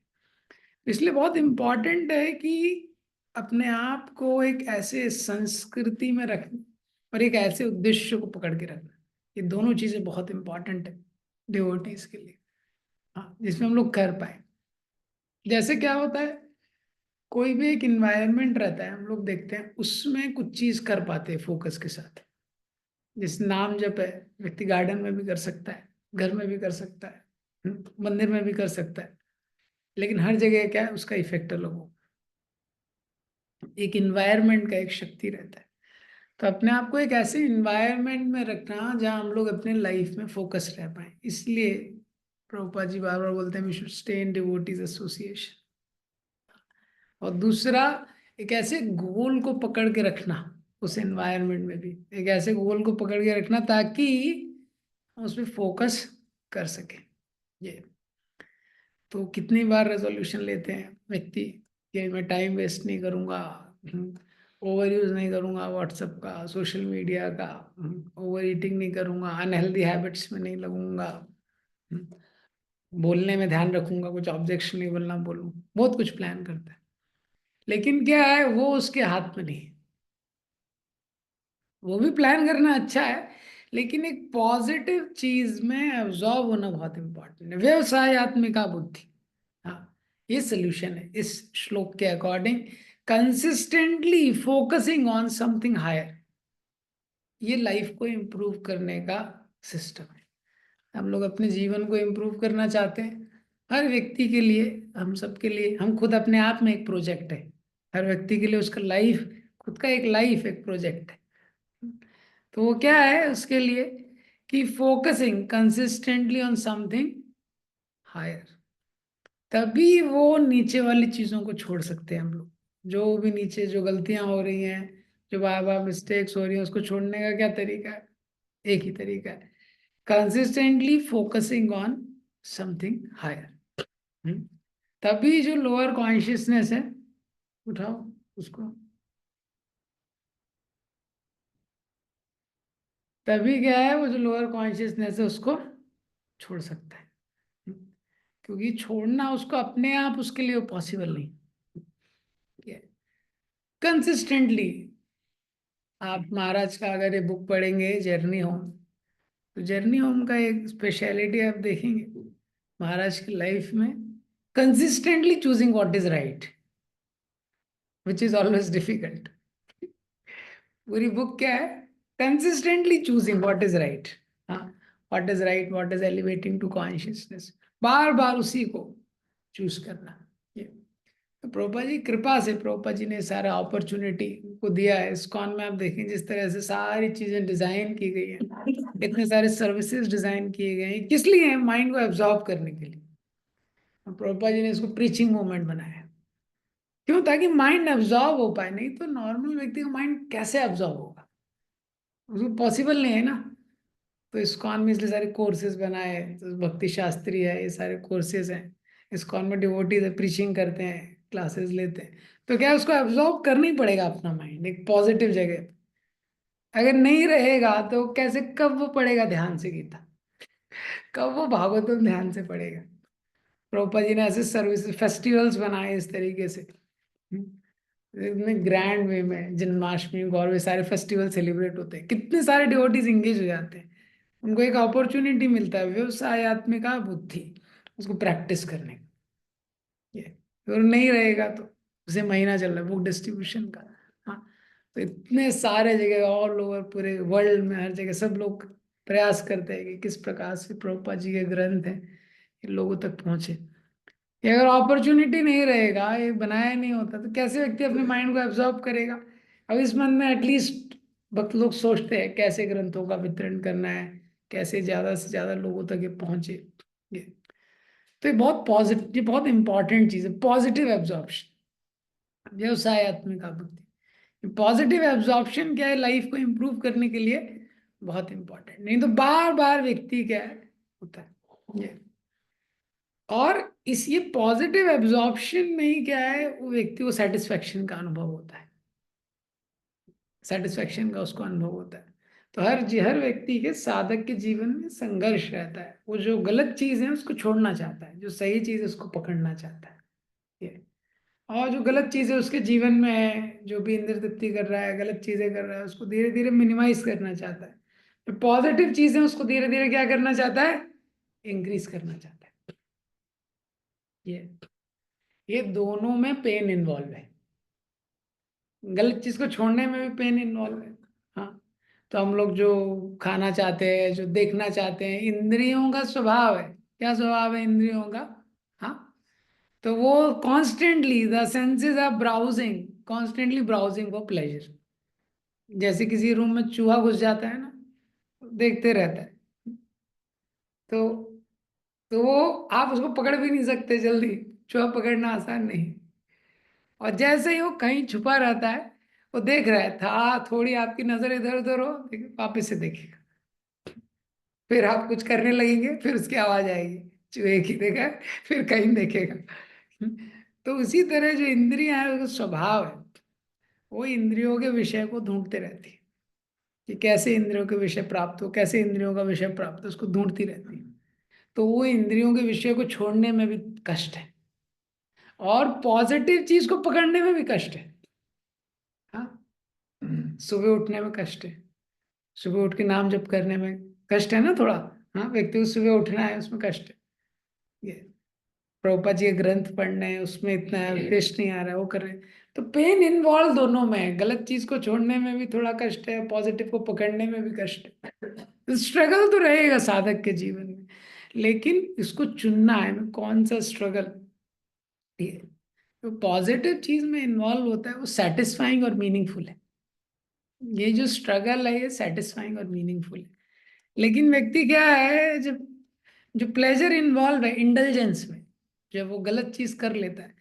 Speaker 1: इसलिए बहुत इंपॉर्टेंट है कि अपने आप को एक ऐसे संस्कृति में रखना और एक ऐसे उद्देश्य को पकड़ के रखना, ये दोनों चीजें बहुत इंपॉर्टेंट है डिवोटीज के लिए। हाँ, जिसमें हम लोग कर पाए। जैसे क्या होता है, कोई भी एक इन्वायरमेंट रहता है, हम लोग देखते हैं उसमें कुछ चीज कर पाते हैं फोकस के साथ। जिस नाम जप है, व्यक्ति गार्डन में भी कर सकता है, घर में भी कर सकता है, मंदिर में भी कर सकता है, लेकिन हर जगह क्या है, उसका इफेक्ट अलग हो। एक इन्वायरमेंट का एक शक्ति रहता है। तो अपने आप को एक ऐसे इन्वायरमेंट में रखना जहाँ हम लोग अपने लाइफ में फोकस रह पाए, इसलिए प्रभुपाद जी बार बार बोलते हैं we should stay in devotees association. और दूसरा, एक ऐसे गोल को पकड़ के रखना, उस एनवायरनमेंट में भी एक ऐसे गोल को पकड़ के रखना ताकि हम उस पर फोकस कर सके। ये तो कितनी बार रेजोल्यूशन लेते हैं व्यक्ति कि मैं टाइम वेस्ट नहीं करूंगा, ओवर यूज नहीं करूंगा व्हाट्सएप का, सोशल मीडिया का, ओवर ईटिंग नहीं करूंगा, अनहेल्दी हैबिट्स में नहीं लगूंगा, हम्म, बोलने में ध्यान रखूंगा, कुछ ऑब्जेक्शन नहीं बोलना, बोलूँ, बहुत कुछ प्लान करता है। लेकिन क्या है, वो उसके हाथ में नहीं है। वो भी प्लान करना अच्छा है, लेकिन एक पॉजिटिव चीज में एब्जॉर्ब होना बहुत इंपॉर्टेंट है। व्यवसायत्मिका बुद्धि, हाँ, ये सोल्यूशन है इस श्लोक के according. Consistently focusing on something higher, ये लाइफ को इम्प्रूव करने का सिस्टम है। हम लोग अपने जीवन को इम्प्रूव करना चाहते हैं, हर व्यक्ति के लिए, हम सबके लिए, हम खुद अपने आप में एक प्रोजेक्ट है। हर व्यक्ति के लिए उसका लाइफ, खुद का एक लाइफ एक प्रोजेक्ट है। तो वो क्या है उसके लिए कि focusing consistently on something higher, तभी वो नीचे वाली चीजों को छोड़ सकते हैं हम लोग। जो भी नीचे जो गलतियां हो रही हैं, जो बार बार मिस्टेक्स हो रही हैं, उसको छोड़ने का क्या तरीका है? एक ही तरीका है, consistently focusing on something higher. तभी जो लोअर कॉन्शियसनेस है, उठाओ उसको, तभी क्या है, वो जो लोअर कॉन्शियसनेस है उसको छोड़ सकता है। क्योंकि छोड़ना उसको अपने आप उसके लिए पॉसिबल नहीं है। कंसिस्टेंटली आप महाराज का अगर ये बुक पढ़ेंगे जर्नी होम, तो जर्नी होम का एक स्पेशलिटी आप देखेंगे महाराज की लाइफ में, consistently choosing what is right, which is always difficult. पूरी बुक क्या है? Consistently choosing what is right. हाँ, what is right, what is elevating to consciousness, बार बार उसी को चूज करना। ये तो प्रभुपाद जी कृपा से, प्रभुपाद जी ने सारा अपॉर्चुनिटी को दिया है। इस्कॉन में आप देखें जिस तरह से सारी चीजें डिजाइन की गई हैं, इतने सारे सर्विसेज डिजाइन किए गए हैं, किस लिए हैं? माइंड को एब्जॉर्ब करने के लिए। और प्रभुपाद जी ने इसको प्रीचिंग मूवमेंट बनाया है। क्यों? ताकि माइंड एब्जॉर्ब हो पाए, नहीं तो नॉर्मल व्यक्ति का माइंड कैसे एब्जॉर्ब होगा? उसको पॉसिबल नहीं है ना। तो इस्कॉन में इसलिए सारे कोर्सेज बनाए हैं, तो भक्ति शास्त्री है, ये सारे कोर्सेज हैं। इस्कॉन में डिवोटीज है, प्रीचिंग करते हैं, क्लासेस लेते हैं। तो क्या है, उसको एब्जॉर्ब करना ही पड़ेगा अपना माइंड एक पॉजिटिव जगह। अगर नहीं रहेगा तो कैसे, कब वो पढ़ेगा ध्यान से गीता, कब वो भागवतम ध्यान से पढ़ेगा? प्रभुपाद जी ने ऐसे सर्विस फेस्टिवल्स बनाए इस तरीके से, इतने ग्रैंड वे में, जन्माष्टमी, गौरव, सारे फेस्टिवल सेलिब्रेट होते हैं, कितने सारे डिवोटीज इंगेज हो जाते हैं। उनको एक अपॉर्चुनिटी मिलता है व्यवसायत्मिका बुद्धि, उसको प्रैक्टिस करने का। ये और नहीं रहेगा तो, उसे महीना चल रहा है बुक डिस्ट्रीब्यूशन का। हाँ, तो इतने सारे जगह ऑल ओवर पूरे वर्ल्ड में हर जगह सब लोग प्रयास करते हैं कि किस प्रकार से प्रभुपाद जी के ग्रंथ हैं ये लोगों तक पहुंचे। ये अगर अपॉर्चुनिटी नहीं रहेगा, ये बनाया नहीं होता, तो कैसे व्यक्ति अपने माइंड को एब्जॉर्ब करेगा? अब इस मन में एटलीस्ट भक्त लोग सोचते हैं कैसे ग्रंथों का वितरण करना है, कैसे ज्यादा से ज्यादा लोगों तक ये पहुंचे। ये तो ये बहुत पॉजिटिव, ये बहुत इंपॉर्टेंट चीज है, पॉजिटिव एब्जॉर्प्शन, व्यवसायत्मिका बुद्धि। पॉजिटिव एब्जॉर्प्शन क्या है, लाइफ को इम्प्रूव करने के लिए बहुत इंपॉर्टेंट। नहीं तो बार बार व्यक्ति क्या है होता है ये। और इस ये पॉजिटिव एब्जॉर्प्शन में ही क्या है, वो व्यक्ति को सेटिस्फेक्शन का अनुभव होता है, सेटिस्फेक्शन का उसको अनुभव होता है। तो हर व्यक्ति के, साधक के जीवन में संघर्ष रहता है। वो जो गलत चीज है उसको छोड़ना चाहता है, जो सही चीज है उसको पकड़ना चाहता है ये। और जो गलत चीज है उसके जीवन में है, जो भी इंद्र तृप्ति कर रहा है, गलत चीजें कर रहा है, उसको धीरे धीरे मिनिमाइज करना चाहता है। जो पॉजिटिव चीज है उसको धीरे धीरे क्या करना चाहता है? इंक्रीज करना चाहता है। ये ये दोनों में पेन इन्वॉल्व है, गलत चीज को छोड़ने में भी पेन इन्वॉल्व है। हाँ, तो हम लोग जो खाना चाहते हैं, जो देखना चाहते हैं, इंद्रियों का स्वभाव है। क्या स्वभाव है इंद्रियों का? हाँ, तो वो constantly the senses are browsing, constantly browsing for pleasure. जैसे किसी रूम में चूहा घुस जाता है ना, देखते रहता है, तो वो आप उसको पकड़ भी नहीं सकते जल्दी, चूहा पकड़ना आसान नहीं। और जैसे ही वो कहीं छुपा रहता है, वो देख रहा है था, थोड़ी आपकी नजर इधर उधर हो, वापिस से देखेगा, फिर आप कुछ करने लगेंगे, फिर उसकी आवाज आएगी, चूहे की देखा है, फिर कहीं देखेगा। तो उसी तरह जो इंद्रियां है, उसका स्वभाव है, वो इंद्रियों के विषय को ढूंढते रहती है कि कैसे इंद्रियों के विषय प्राप्त हो, कैसे इंद्रियों का विषय प्राप्त हो, उसको ढूंढती रहती है। तो वो इंद्रियों के विषय को छोड़ने में भी कष्ट है, और पॉजिटिव चीज को पकड़ने में भी कष्ट है। हाँ, सुबह उठने में कष्ट है, सुबह उठ के नाम जप करने में कष्ट है ना थोड़ा। हाँ, व्यक्ति को सुबह उठना है, उसमें कष्ट है। ये प्रभुपाद जी के ग्रंथ पढ़ने हैं, उसमें इतना टेस्ट नहीं आ रहा है, वो कर रहे हैं। तो पेन इन्वॉल्व दोनों में है, गलत चीज को छोड़ने में भी थोड़ा कष्ट है, पॉजिटिव को पकड़ने में भी कष्ट है। स्ट्रगल तो रहेगा साधक के जीवन में, लेकिन इसको चुनना है मैं कौन सा स्ट्रगल। ये तो पॉजिटिव चीज में इन्वॉल्व होता है, वो सेटिस्फाइंग और मीनिंगफुल है। ये जो स्ट्रगल है, ये सेटिस्फाइंग और मीनिंगफुल है। लेकिन व्यक्ति क्या है, जब जो प्लेजर इन्वॉल्व है इंडल्जेंस में, जब वो गलत चीज कर लेता है,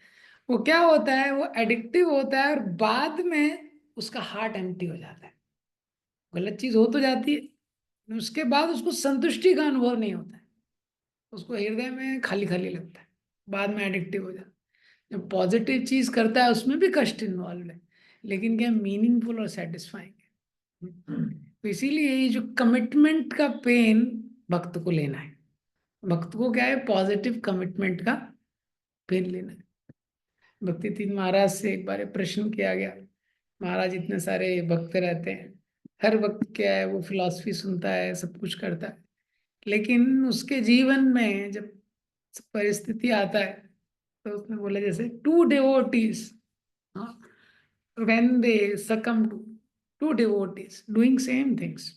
Speaker 1: वो क्या होता है, वो एडिक्टिव होता है, और बाद में उसका हार्ट एम्प्टी हो जाता है। गलत चीज हो तो जाती है, उसके बाद उसको संतुष्टि का अनुभव नहीं होता है, उसको हृदय में खाली खाली लगता है, बाद में एडिक्टिव हो जाता है। जब पॉजिटिव चीज करता है, उसमें भी कष्ट इन्वॉल्व है, लेकिन क्या मीनिंगफुल और सेटिस्फाइंग है। तो इसीलिए ये जो कमिटमेंट का पेन भक्त को लेना है, भक्त को क्या है, पॉजिटिव कमिटमेंट का पेन लेना है। भक्ति तीन महाराज से एक बार ये प्रश्न किया गया, महाराज इतने सारे भक्त रहते हैं, हर वक्त क्या है, वो फिलॉसफी सुनता है, सब कुछ करता है, लेकिन उसके जीवन में जब परिस्थिति आता है, तो उसने बोला जैसे to devotees, when they succumb to two devotees doing same things,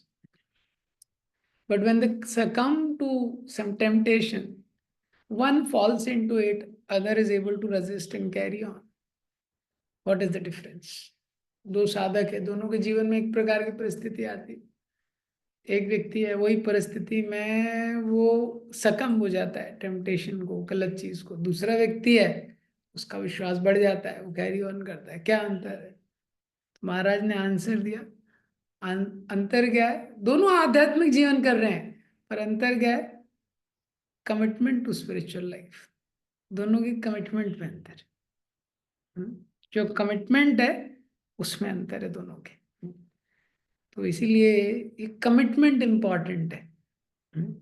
Speaker 1: but when they succumb to some temptation, one falls into it, other is able to resist and carry on. What is the difference? दो साधक है, दोनों के जीवन में एक प्रकार की परिस्थिति आती है। एक व्यक्ति है, वही परिस्थिति में वो सकम हो जाता है टेम्पटेशन को, गलत चीज को। दूसरा व्यक्ति है, उसका विश्वास बढ़ जाता है, वो कैरी ऑन करता है। क्या अंतर है? तो महाराज ने आंसर दिया, अंतर क्या है, दोनों आध्यात्मिक जीवन कर रहे हैं, पर अंतर क्या है, कमिटमेंट टू स्पिरिचुअल लाइफ। दोनों की कमिटमेंट में अंतर है। जो कमिटमेंट है, उसमें अंतर है दोनों के। तो इसीलिए ये कमिटमेंट इंपॉर्टेंट है। हम्म,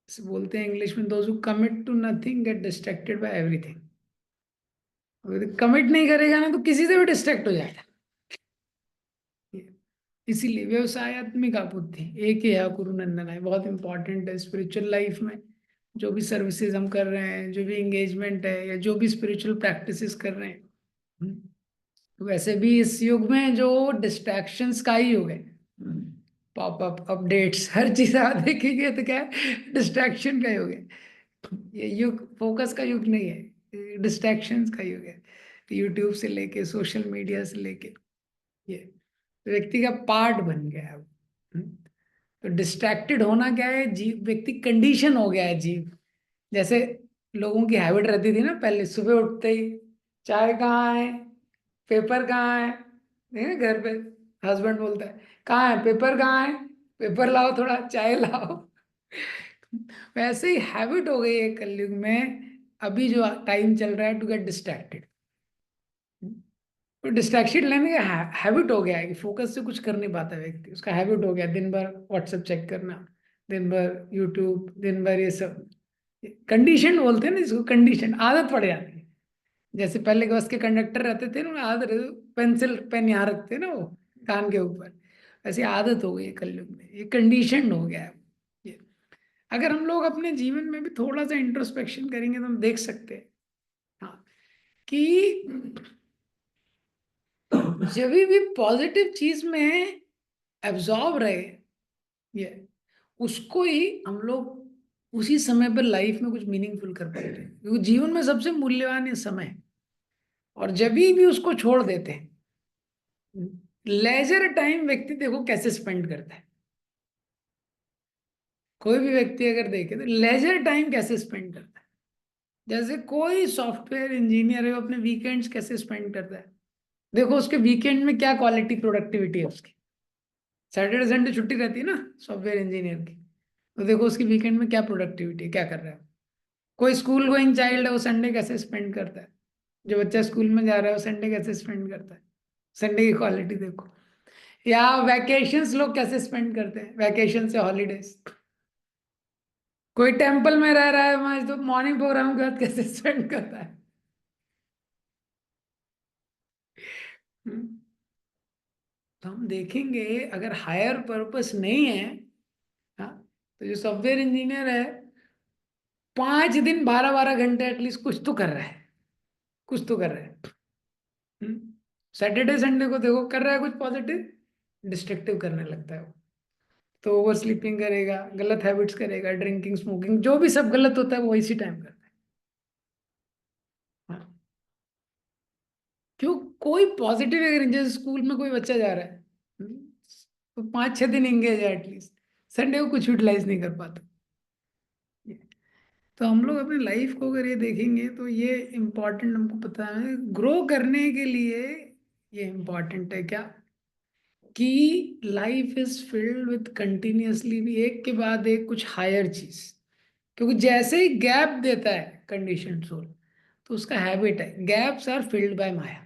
Speaker 1: इसे बोलते हैं इंग्लिश में, those who commit to nothing get distracted by everything. अगर कमिट नहीं करेगा ना, तो किसी से भी डिस्ट्रैक्ट हो जाएगा। इसीलिए व्यवसायत्मिक बुद्धि एक ही है, गुरु नंदन है, बहुत इंपॉर्टेंट है स्पिरिचुअल लाइफ में। जो भी सर्विसेज हम कर रहे हैं, जो भी एंगेजमेंट है, या जो भी स्पिरिचुअल प्रैक्टिसेस कर रहे हैं, वैसे भी इस युग में जो डिस्ट्रैक्शंस का ही युग है। पॉपअप अपडेट्स हर चीज आप देखेंगे तो क्या है, डिस्ट्रैक्शन का युग है। ये युग फोकस का युग नहीं है, डिस्ट्रैक्शंस का युग है। यूट्यूब से लेके सोशल मीडिया से लेके, ये व्यक्ति का पार्ट बन गया है अब। तो डिस्ट्रैक्टेड होना क्या है, जीव व्यक्ति कंडीशन हो गया है जीव। जैसे लोगों की हैबिट रहती थी ना पहले, सुबह उठते ही चाय कहाँ है, पेपर कहाँ है, नहीं घर पे हस्बैंड बोलता है कहाँ है पेपर, कहाँ है पेपर, लाओ थोड़ा चाय लाओ। वैसे ही हैबिट हो गई है कलयुग में। अभी जो टाइम चल रहा है टू गेट डिस्ट्रैक्टेड, तो डिस्ट्रैक्शन लेने का हैबिट हो गया है कि फोकस से कुछ कर नहीं पाता व्यक्ति। उसका हैबिट हो गया दिन भर व्हाट्सएप चेक करना, दिन भर यूट्यूब, दिन भर ये सब। कंडीशन बोलते हैं ना जिसको, कंडीशन आदत पड़ जाती है। जैसे पहले के बस के कंडक्टर रहते थे ना, आदत, पेंसिल पेन यहाँ रखते ना वो कान के ऊपर, ऐसी आदत हो गई है कलयुग में, ये कंडीशन हो गया है ये। अगर हम लोग अपने जीवन में भी थोड़ा सा इंट्रोस्पेक्शन करेंगे, तो हम देख सकते हैं, हाँ, कि जब भी पॉजिटिव चीज में एब्जॉर्ब रहे, ये उसको ही हम लोग उसी समय पर लाइफ में कुछ मीनिंगफुल कर पाते हैं, क्योंकि जीवन में सबसे मूल्यवान ये समय है। और जब भी उसको छोड़ देते हैं, लेजर टाइम व्यक्ति देखो कैसे स्पेंड करता है। कोई भी व्यक्ति अगर देखे तो लेजर टाइम कैसे स्पेंड करता है। जैसे कोई सॉफ्टवेयर इंजीनियर है, वो अपने वीकेंड्स कैसे स्पेंड करता है। देखो उसके वीकेंड में क्या क्वालिटी प्रोडक्टिविटी है उसकी। सैटरडे संडे छुट्टी रहती है ना सॉफ्टवेयर इंजीनियर की, तो देखो उसकी वीकेंड में क्या प्रोडक्टिविटी है, क्या कर रहा है। कोई स्कूल गोइंग चाइल्ड है, वो संडे कैसे स्पेंड करता है। जो बच्चा स्कूल में जा रहा है वो संडे कैसे स्पेंड करता है। संडे की क्वालिटी देखो। या वैकेशंस लोग कैसे स्पेंड करते हैं, वैकेशन से हॉलीडेज। कोई टेम्पल में रह रहा है, वहां तो मॉर्निंग प्रोग्राम के बाद कैसे स्पेंड करता है। हम्म। तो हम देखेंगे अगर हायर पर्पस नहीं है, हाँ, तो जो सॉफ्टवेयर इंजीनियर है 5 दिन 12-12 घंटे एटलीस्ट कुछ तो कर रहा है, कुछ तो कर रहा है। सैटरडे संडे को देखो कर रहा है कुछ पॉजिटिव, डिस्ट्रक्टिव करने लगता है वो। तो ओवर स्लीपिंग करेगा, गलत हैबिट्स करेगा, ड्रिंकिंग स्मोकिंग, जो भी सब गलत होता है वो इसी टाइम करता है। हाँ। क्यों, कोई पॉजिटिव अगर जैसे स्कूल में कोई बच्चा जा रहा है, तो 5-6 दिन एंगेज है एटलीस्ट, संडे को कुछ यूटिलाइज नहीं कर पाता। तो हम लोग अपनी लाइफ को अगर ये देखेंगे तो ये इम्पोर्टेंट हमको पता है ग्रो करने के लिए। ये इम्पोर्टेंट है क्या कि life is filled with continuously भी एक के बाद एक कुछ हायर चीज। क्योंकि जैसे ही गैप देता है कंडीशन सोल, तो उसका हैबिट है गैप्स आर फिल्ड बाय माया।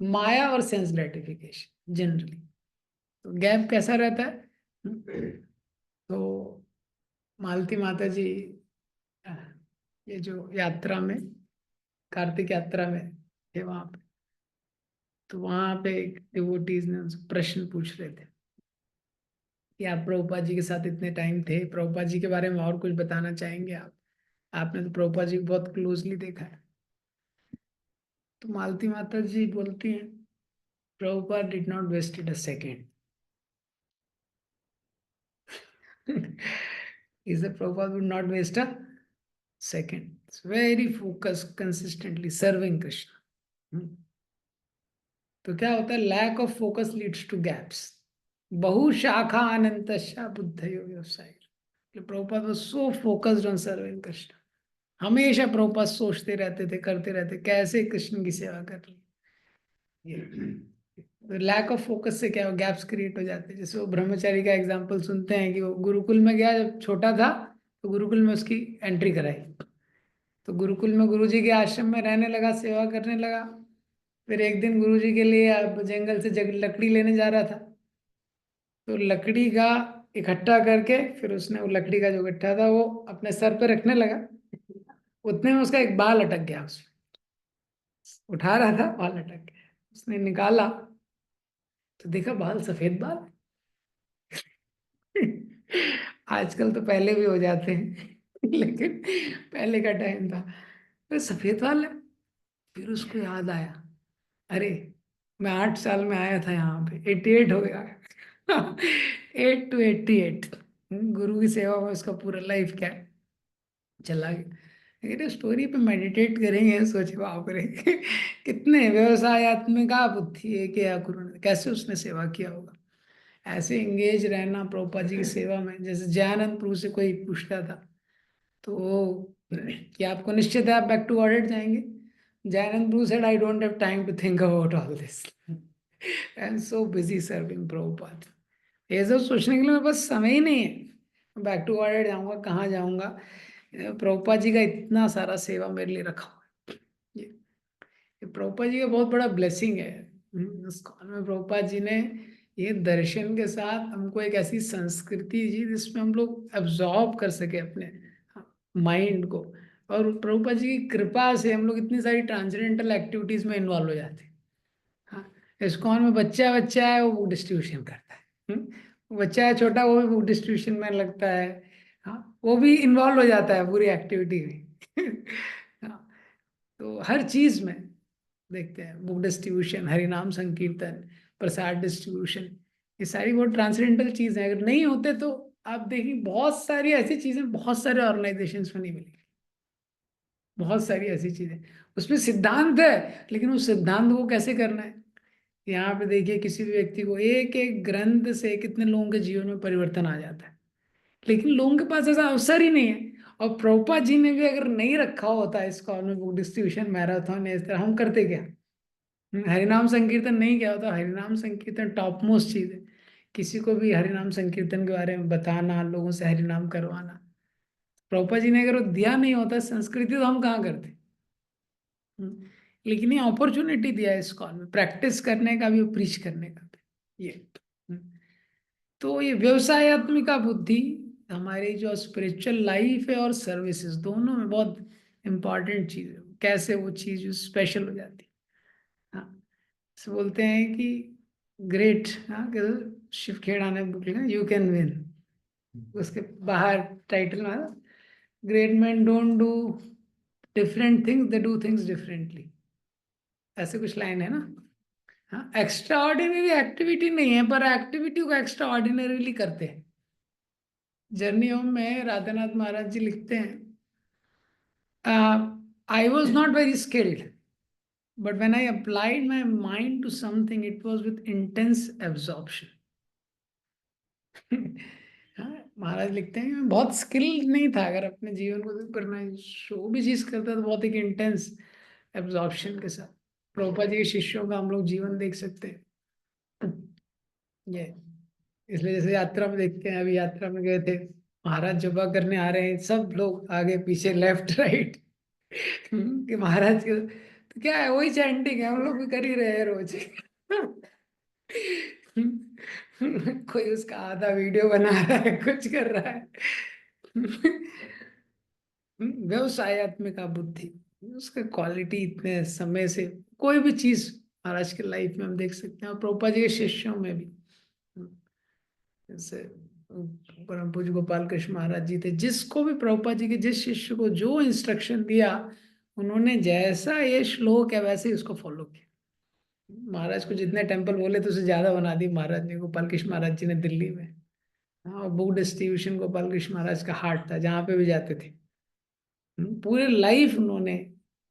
Speaker 1: माया और सेंस ग्रेटिफिकेशन जनरली। तो गैप कैसा रहता है। तो मालती माता जी ये जो यात्रा में, कार्तिक यात्रा में थे वहां पे, तो वहां पे एक डिवोटीज ने उनसे प्रश्न पूछ रहे थे कि आप प्रभुपाद जी के साथ इतने टाइम थे, प्रभुपाद जी के बारे में और कुछ बताना चाहेंगे आप, आपने तो प्रभुपाद जी को बहुत क्लोजली देखा है। तो मालती माता जी बोलती हैं Prabhupada did not wasted a second. Is the Prabhupada would not waste a second, very focus consistently serving Krishna. तो क्या होता है, lack of focus leads to gaps. बहुशाखा अनंत बुद्ध व्यवसाय। Prabhupada was so focused on serving Krishna. हमेशा प्रभुपाद सोचते रहते थे, करते रहते कैसे कृष्ण की सेवा कर रही। लैक ऑफ फोकस से क्या गैप्स क्रिएट हो जाते हैं। जैसे वो ब्रह्मचारी का एग्जाम्पल सुनते हैं कि वो गुरुकुल में गया जब छोटा था, तो गुरुकुल में उसकी एंट्री कराई। तो गुरुकुल में गुरुजी के आश्रम में रहने लगा, सेवा करने लगा। फिर एक दिन गुरुजी के लिए अब जंगल से लकड़ी लेने जा रहा था। तो लकड़ी का इकट्ठा करके फिर उसने वो लकड़ी का जो इकट्ठा था वो अपने सर पे रखने लगा। उतने में उसका एक बाल अटक गया उसमें। उठा रहा था, बाल अटक गया, उसने निकाला तो देखा बाल सफेद बाल। आजकल तो पहले भी हो जाते हैं लेकिन पहले का टाइम था तो सफेद बाल है। फिर उसको याद आया, अरे मैं 8 साल में आया था यहाँ पे, 88 हो गया। 8 to 88, गुरु की सेवा में उसका पूरा लाइफ क्या चला गया। लेकिन स्टोरी पे मेडिटेट करेंगे, सोचे बाप रे कितने व्यवसायत्मिका बुद्धि है कि अकुरण कैसे उसने सेवा किया होगा। ऐसे एंगेज रहना प्रभुपाद जी की सेवा में। जैसे जयानंद प्रभु से कोई पूछता था तो वो कि आपको निश्चित है आप बैक टू ऑर्डर जाएंगे। Jayananda Prabhu said I don't have time to think about all this, I am so busy serving Prabhupada. ये सब सोचने के लिए मेरे पास समय ही नहीं है, बैक टू ऑर्डर जाऊंगा कहाँ जाऊंगा। प्रभुपाद जी का इतना सारा सेवा मेरे लिए रखा हुआ है। ये प्रभुपाद जी का बहुत बड़ा ब्लेसिंग है। इस्कॉन में प्रभुपाद जी ने ये दर्शन के साथ हमको एक ऐसी संस्कृति दी जिसमें हम लोग एब्जॉर्ब कर सके अपने माइंड को। और प्रभुपाद जी की कृपा से हम लोग इतनी सारी ट्रांसडेंटल एक्टिविटीज में इन्वॉल्व हो जाते हैं। हाँ, इस्कॉन में बच्चा बच्चा है वो बुक डिस्ट्रीब्यूशन करता है। बच्चा है छोटा वो भी बुक डिस्ट्रीब्यूशन में लगता है। हाँ, वो भी इन्वॉल्व हो जाता है पूरी एक्टिविटी में। हाँ, तो हर चीज में देखते हैं बुक डिस्ट्रीब्यूशन, हरिनाम संकीर्तन, प्रसाद डिस्ट्रीब्यूशन, ये सारी बहुत ट्रांसडेंटल चीज है। अगर नहीं होते तो आप देखिए बहुत सारी ऐसी चीजें बहुत सारे ऑर्गेनाइजेशंस में नहीं मिलेगी। बहुत सारी ऐसी चीजें उसमें सिद्धांत है, लेकिन उस सिद्धांत को कैसे करना है। यहाँ पे देखिए किसी भी व्यक्ति को एक एक ग्रंथ से कितने लोगों के जीवन में परिवर्तन आ जाता है, लेकिन लोगों के पास ऐसा अवसर ही नहीं है। और प्रभुपाद जी ने भी अगर नहीं रखा होता इस कॉर्नर बुक डिस्ट्रीब्यूशन मैराथन इस तरह, हम करते क्या। हरिनाम संकीर्तन नहीं किया होता। हरिनाम संकीर्तन टॉप मोस्ट चीज है। किसी को भी हरिनाम संकीर्तन के बारे में बताना, लोगों से हरिनाम करवाना, प्रभुपाद जी ने अगर वो दिया नहीं होता संस्कृति, तो हम कहाँ करते। हम्म, लेकिन ये अपॉर्चुनिटी दिया है इस कॉल में प्रैक्टिस करने का भी, प्रीच करने का भी। ये हम्म, तो ये व्यवसायत्मिका बुद्धि हमारी जो स्पिरिचुअल लाइफ है और सर्विसेज दोनों में बहुत इंपॉर्टेंट चीज है। कैसे वो चीज स्पेशल हो जाती है। हाँ, तो बोलते हैं कि ग्रेट, हाँ, शिव खेड़ा ने बुक लिखा यू कैन विन, उसके बाहर टाइटल में great man don't do different things, they do things differently, ऐसे कुछ लाइन है ना। हाँ, एक्स्ट्रा ऑर्डिनरी एक्टिविटी नहीं है, पर एक्टिविटी को एक्स्ट्रा ऑर्डिनरीली करते हैं। जर्नी होम में राधानाथ महाराज जी लिखते हैं, I was not very skilled, but when I applied my mind to something it was with intense absorption. हाँ, महाराज लिखते हैं मैं बहुत स्किल नहीं था, अगर अपने जीवन को करना है, जो भी चीज करता तो बहुत एक इंटेंस एब्जॉर्प्शन के साथ। प्रभुपाद जी के शिष्यों का हम लोग जीवन देख सकते हैं। ये इसलिए जैसे यात्रा में देखते हैं, अभी यात्रा में गए थे, महाराज जपा करने आ रहे हैं, सब लोग आगे पीछे लेफ्ट राइट, कि महाराज के तो क्या है, वही चैंटिंग है, हम लोग भी कर ही रहे हैं रोज। कोई उसका आधा वीडियो बना रहा है, कुछ कर रहा है। व्यवसायत्मिका बुद्धि, उसका क्वालिटी इतने समय से कोई भी चीज महाराज के लाइफ में हम देख सकते हैं, और प्रभुपाद जी के शिष्यों में भी। जैसे परम पूज्य गोपाल कृष्ण महाराज जी थे, जिसको भी प्रभुपाद जी के जिस शिष्य को जो इंस्ट्रक्शन दिया, उन्होंने जैसा ये श्लोक है वैसे ही उसको फॉलो किया। महाराज को जितने टेम्पल बोले तो उससे ज्यादा बना दी महाराज ने, गोपाल कृष्ण महाराज जी ने दिल्ली में। हाँ, बुक डिस्ट्रीब्यूशन गोपाल कृष्ण महाराज का हार्ट था, जहाँ पे भी जाते थे। पूरे लाइफ उन्होंने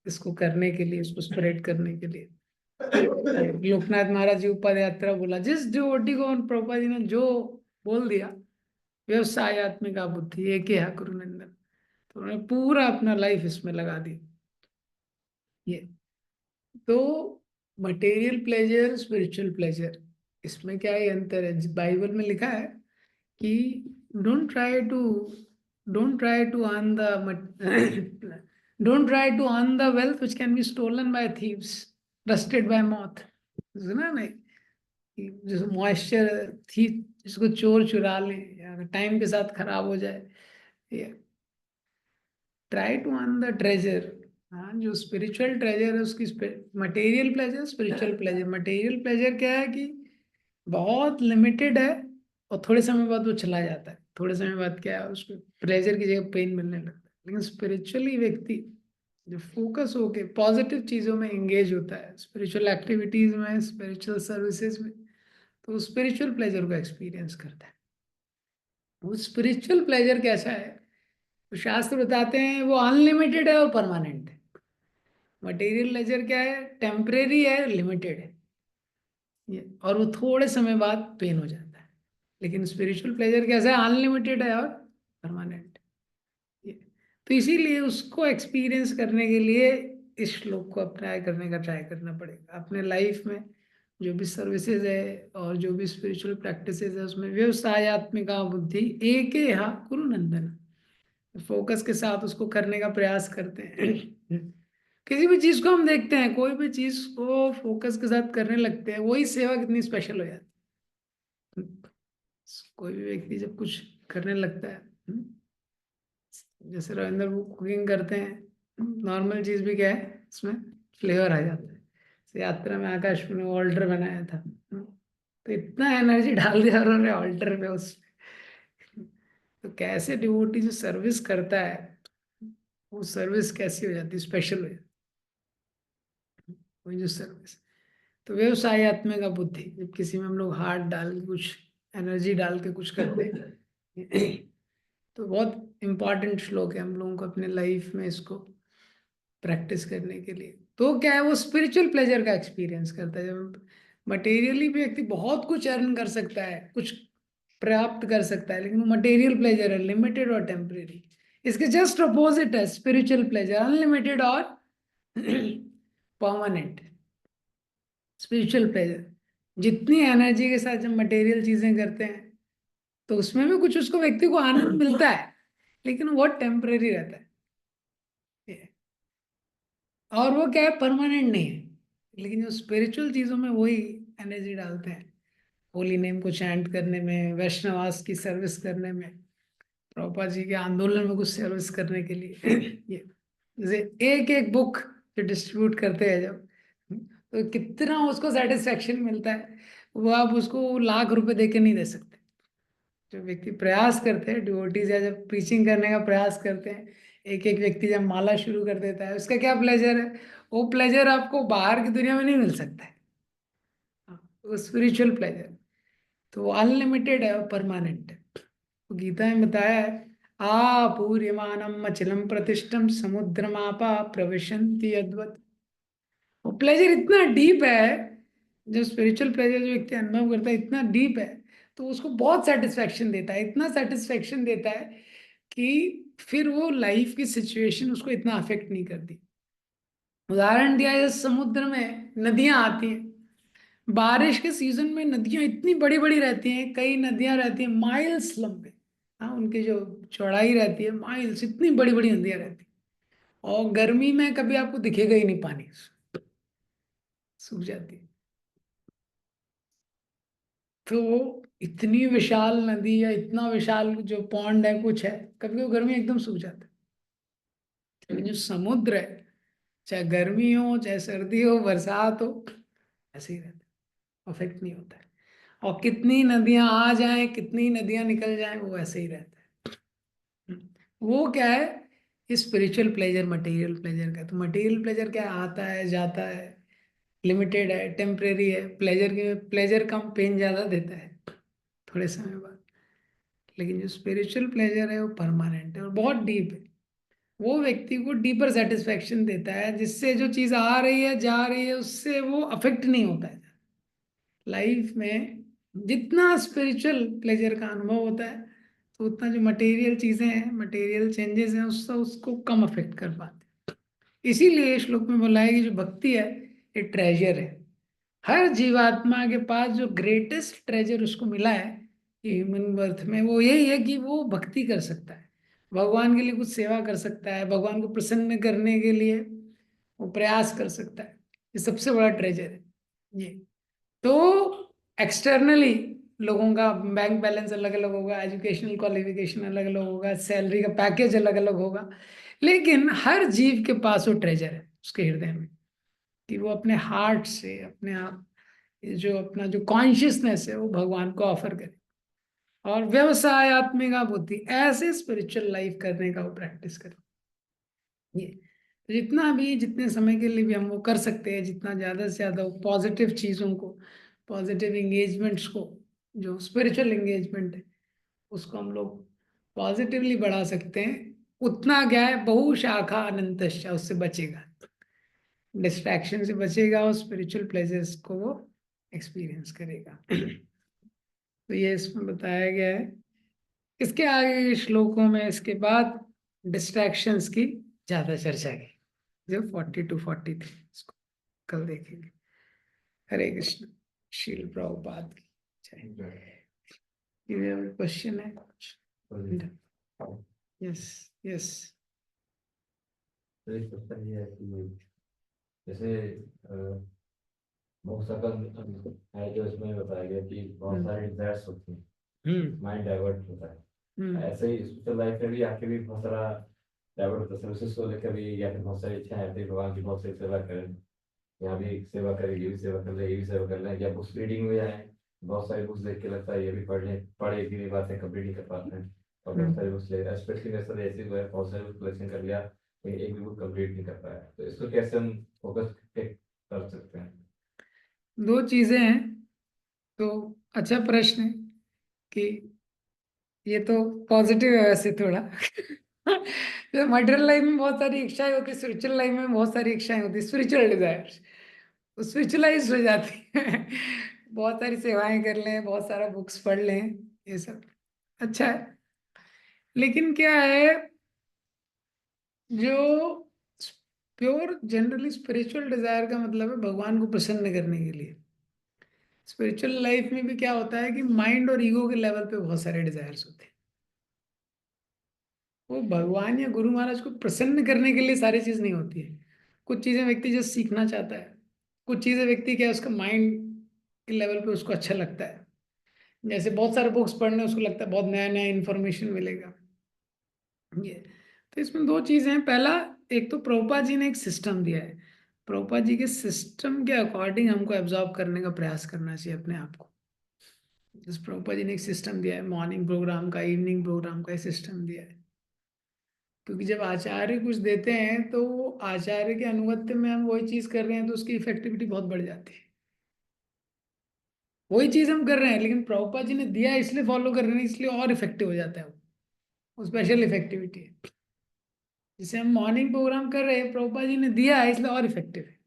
Speaker 1: इसको करने के लिए, इसको स्प्रेड करने के लिए। लोकनाथ महाराज जी पद यात्रा बोला, जिस डिवोटी को प्रभुपाद जी ने जो बोल दिया, व्यवसायत्मिका बुद्धि एक ही है गुरुनंदन, तो उन्होंने पूरा अपना लाइफ इसमें लगा दी। ये तो मटेरियल प्लेजर, स्पिरिचुअल प्लेजर, इसमें क्या है अंतर है। बाइबल में लिखा है कि don't try to don't try to earn the don't try to earn the wealth which can be stolen by thieves, rusted by moth. सुना नहीं कि जैसे मॉइस्चर थी, जिसको चोर चुरा ले या टाइम के साथ खराब हो जाए। Try to earn the treasure. हाँ, जो स्पिरिचुअल ट्रेजर है उसकी material pleasure, spiritual pleasure. Material pleasure क्या है कि बहुत लिमिटेड है, और थोड़े समय बाद वो चला जाता है। थोड़े समय बाद क्या है, उसको प्लेजर की जगह पेन मिलने लगता है। लेकिन स्पिरिचुअली व्यक्ति जो फोकस होके पॉजिटिव चीजों में एंगेज होता है, स्पिरिचुअल एक्टिविटीज में, स्पिरिचुअल सर्विसेज में, तो स्पिरिचुअल प्लेजर को एक्सपीरियंस करता है। वो स्पिरिचुअल प्लेजर कैसा है, तो शास्त्र बताते हैं वो अनलिमिटेड है और परमानेंट है। मटेरियल प्लेजर क्या है, टेम्परेरी है, लिमिटेड है, ये, और वो थोड़े समय बाद पेन हो जाता है। लेकिन स्पिरिचुअल प्लेजर कैसा है, अनलिमिटेड है और परमानेंट। ये तो इसीलिए उसको एक्सपीरियंस करने के लिए इस श्लोक को अप्लाई करने का ट्राई करना पड़ेगा अपने लाइफ में। जो भी सर्विसेज है और जो भी स्पिरिचुअल प्रैक्टिसेस है, उसमें व्यवसायत्मिका बुद्धि एक गुरु नंदन, फोकस के साथ उसको करने का प्रयास करते हैं। किसी भी चीज को हम देखते हैं, कोई भी चीज को फोकस के साथ करने लगते हैं, वही सेवा कितनी स्पेशल हो जाती है। कोई भी व्यक्ति जब कुछ करने लगता है, जैसे रविंद्र वो कुकिंग करते हैं, नॉर्मल चीज भी क्या है इसमें फ्लेवर आ जाता है। जैसे यात्रा में आकाश ने ऑल्टर बनाया था, तो इतना एनर्जी डाल दिया उन्होंने ऑल्टर पे उस, तो कैसे डिवोटी जो सर्विस करता है, वो सर्विस कैसी हो जाती है, स्पेशल हो जाती है वही जो सर्विस। तो व्यवसायत्मिक बुद्धि, जब किसी में हम लोग हाथ डाल के कुछ एनर्जी डाल के कुछ करते हैं, तो बहुत इम्पोर्टेंट श्लोक है, हम लोगों को अपने लाइफ में इसको प्रैक्टिस करने के लिए। तो क्या है, वो स्पिरिचुअल प्लेजर का एक्सपीरियंस करता है। जब मटेरियली भी व्यक्ति बहुत कुछ अर्न कर सकता है, कुछ प्राप्त कर सकता है, लेकिन वो मटेरियल प्लेजर है लिमिटेड और टेम्परेरी। इसके जस्ट अपोजिट है स्पिरिचुअल प्लेजर, अनलिमिटेड और परमानेंट। स्पिरिचुअल प्लेजर जितनी एनर्जी के साथ जब मटेरियल चीजें करते हैं तो उसमें भी कुछ उसको व्यक्ति को आनंद मिलता है, लेकिन वो टेम्परेरी रहता है। और वो क्या है, परमानेंट नहीं है। लेकिन जो स्पिरिचुअल चीजों में वही एनर्जी डालते हैं, होली नेम को चैंट करने में, वैष्णवास की सर्विस करने में, प्रभुपाद जी के आंदोलन में कुछ सर्विस करने के लिए। ये जैसे एक एक बुक जो डिस्ट्रीब्यूट करते हैं जब, तो कितना उसको सेटिस्फेक्शन मिलता है, वो आप उसको लाख रुपए दे के नहीं दे सकते। जो व्यक्ति प्रयास करते हैं, डिवोटीज या जब प्रीचिंग करने का प्रयास करते हैं, एक एक व्यक्ति जब माला शुरू कर देता है, उसका क्या प्लेजर है, वो प्लेजर आपको बाहर की दुनिया में नहीं मिल सकता है। हाँ, वो स्पिरिचुअल प्लेजर तो वो अनलिमिटेड है और परमानेंट है। तो गीता में बताया है, पूर्यमानम अचलम प्रतिष्ठम समुद्रमापा प्रविशन्ति अद्वत। वो प्लेजर इतना डीप है, जो स्पिरिचुअल प्लेजर जो व्यक्ति अनुभव करता है इतना डीप है, तो उसको बहुत सेटिस्फेक्शन देता है, इतना सेटिस्फेक्शन देता है कि फिर वो लाइफ की सिचुएशन उसको इतना अफेक्ट नहीं करती। उदाहरण दिया है, समुद्र में नदियां आती हैं, बारिश के सीजन में नदियां इतनी बड़ी बड़ी रहती हैं, कई नदियां रहती हैं माइल्स लंबे। हाँ, उनकी जो चौड़ाई रहती है माइल्स, इतनी बड़ी बड़ी नदियां रहती हैं। और गर्मी में कभी आपको दिखेगा ही नहीं, पानी सूख जाती है। तो इतनी विशाल नदी या इतना विशाल जो पॉन्ड है कुछ है, कभी कभी गर्मी एकदम सूख जाता है। लेकिन जो समुद्र है, चाहे गर्मी हो चाहे सर्दी हो बरसात हो, ऐसे ही रहता है, अफेक्ट नहीं होता है। और कितनी नदियां आ जाएं कितनी नदियां निकल जाएं, वो ऐसे ही रहता है। वो क्या है, स्पिरिचुअल प्लेजर मटेरियल प्लेजर का। तो मटेरियल प्लेजर क्या है, आता है जाता है, लिमिटेड है, टेम्परेरी है। प्लेजर के प्लेजर कम, पेन ज्यादा देता है थोड़े समय बाद। लेकिन जो स्पिरिचुअल प्लेजर है वो परमानेंट है और बहुत डीप है। वो व्यक्ति को डीपर सेटिस्फेक्शन देता है, जिससे जो चीज आ रही है जा रही है उससे वो अफेक्ट नहीं होता है। लाइफ में जितना स्पिरिचुअल प्लेजर का अनुभव होता है, तो उतना जो मटेरियल चीजें हैं, मटेरियल चेंजेस हैं, उससे उसको कम अफेक्ट कर पाते। इसीलिए श्लोक में बोला है कि जो भक्ति है ये ट्रेजर है। हर जीवात्मा के पास जो ग्रेटेस्ट ट्रेजर उसको मिला है ह्यूमन बर्थ में, वो यही है कि वो भक्ति कर सकता है, भगवान के लिए कुछ सेवा कर सकता है, भगवान को प्रसन्न करने के लिए वो प्रयास कर सकता है। ये सबसे बड़ा ट्रेजर है ये। तो एक्सटर्नली लोगों का बैंक बैलेंस अलग अलग होगा, एजुकेशनल क्वालिफिकेशन अलग अलग होगा, सैलरी का पैकेज अलग अलग होगा, लेकिन हर जीव के पास वो ट्रेजर है उसके हृदय में, कि वो अपने हार्ट से, अपने आप, ये जो अपना जो कॉन्शियसनेस है वो भगवान को ऑफर करे। और व्यवसायत्मिका बुद्धि, ऐसे स्पिरिचुअल लाइफ करने का वो प्रैक्टिस करे। ये तो जितना भी, जितने समय के लिए भी हम वो कर सकते हैं, जितना ज़्यादा से ज़्यादा पॉजिटिव चीज़ों को, पॉजिटिव एंगेजमेंट्स को, जो स्पिरिचुअल एंगेजमेंट है उसको हम लोग पॉजिटिवली बढ़ा सकते हैं, उतना क्या है, बहुशाखा अनंतश्च, उससे बचेगा, डिस्ट्रैक्शन से बचेगा और स्पिरिचुअल प्लेजेस को वो एक्सपीरियंस करेगा। तो ये इसमें बताया गया है। इसके आगे के श्लोकों में इसके बाद डिस्ट्रैक्शंस की ज्यादा चर्चा की, जो 42-43 इसको कल देखेंगे। हरे कृष्ण, शील प्रभुपाद की जय। क्वेश्चन है कुछ? Yes, yes.
Speaker 2: तो एक क्वेश्चन ये है कि जैसे बहुत सारा है जो इसमें बताया गया कि बहुत सारे डिजायर्स होते हैं, माइंड डाइवर्ट होता है। ऐसे ही स्पिरिचुअल लाइफ में भी आके भी बहुत सारा डाइवर्ट होता है, सर्विसेज को लेकर भी, या फिर बहुत सारी इच्छाएं आती है भगवान की बहुत सारी सेवा करें, यहाँ भी सेवा करें, ये भी सेवा कर ले, ये भी सेवा कर ले, या बुक्स रीडिंग में जाए, बहुत सारी बुक्स देख के लगता है ये भी पढ़े की बातें कंप्लीट नहीं कर पाते हैं। और बहुत सारी बुक्स ले, स्पेशली मेरे साथ ऐसे हुआ है, बहुत सारी बुक कलेक्शन कर लिया लेकिन एक भी बुक कंप्लीट नहीं कर पाया। तो इसको कैसे हम फोकस कर सकते हैं?
Speaker 1: दो चीजें हैं। तो अच्छा प्रश्न है कि ये तो पॉजिटिव है वैसे थोड़ा। जैसे मटेरियल लाइफ में बहुत सारी इच्छाएं होती है, स्पिरिचुअल लाइफ में बहुत सारी इच्छाएं होती है, स्पिरिचुअल डिजायर स्पिरिचुअलाइज हो जाती है। बहुत सारी सेवाएं कर लें, बहुत सारा बुक्स पढ़ लें, ये सब अच्छा है। लेकिन क्या है, जो प्योर जनरली स्पिरिचुअल डिजायर का मतलब है भगवान को प्रसन्न करने के लिए। स्पिरिचुअल लाइफ में भी क्या होता है कि माइंड और ईगो के लेवल पे बहुत सारे डिजायर्स होते हैं। वो भगवान या गुरु महाराज को प्रसन्न करने के लिए सारी चीज नहीं होती है। कुछ चीजें व्यक्ति जस्ट सीखना चाहता है, कुछ चीजें व्यक्ति क्या है, उसका माइंड के लेवल पे उसको अच्छा लगता है। जैसे बहुत सारे बुक्स पढ़ने उसको लगता है बहुत नया नया इन्फॉर्मेशन मिलेगा। ये तो इसमें दो चीजें हैं। पहला, एक तो प्रभुपाद जी ने एक सिस्टम दिया है, प्रभुपाद जी के सिस्टम के अकॉर्डिंग हमको एब्जॉर्ब करने का प्रयास करना चाहिए अपने आप को। जिस प्रभुपाद जी ने एक सिस्टम दिया है, मॉर्निंग प्रोग्राम का, इवनिंग प्रोग्राम का सिस्टम दिया है। क्योंकि जब आचार्य कुछ देते हैं तो वो आचार्य के अनुगत्य में हम वही चीज कर रहे हैं तो उसकी इफेक्टिविटी बहुत बढ़ जाती है। वही चीज हम कर रहे हैं लेकिन प्रभुपाद जी ने दिया है इसलिए फॉलो कर रहे हैं, इसलिए और इफेक्टिव हो जाता है वो स्पेशल इफेक्टिविटी है। जैसे हम मॉर्निंग प्रोग्राम कर रहे हैं, प्रभुपाद जी ने दिया है इसलिए और इफेक्टिव है,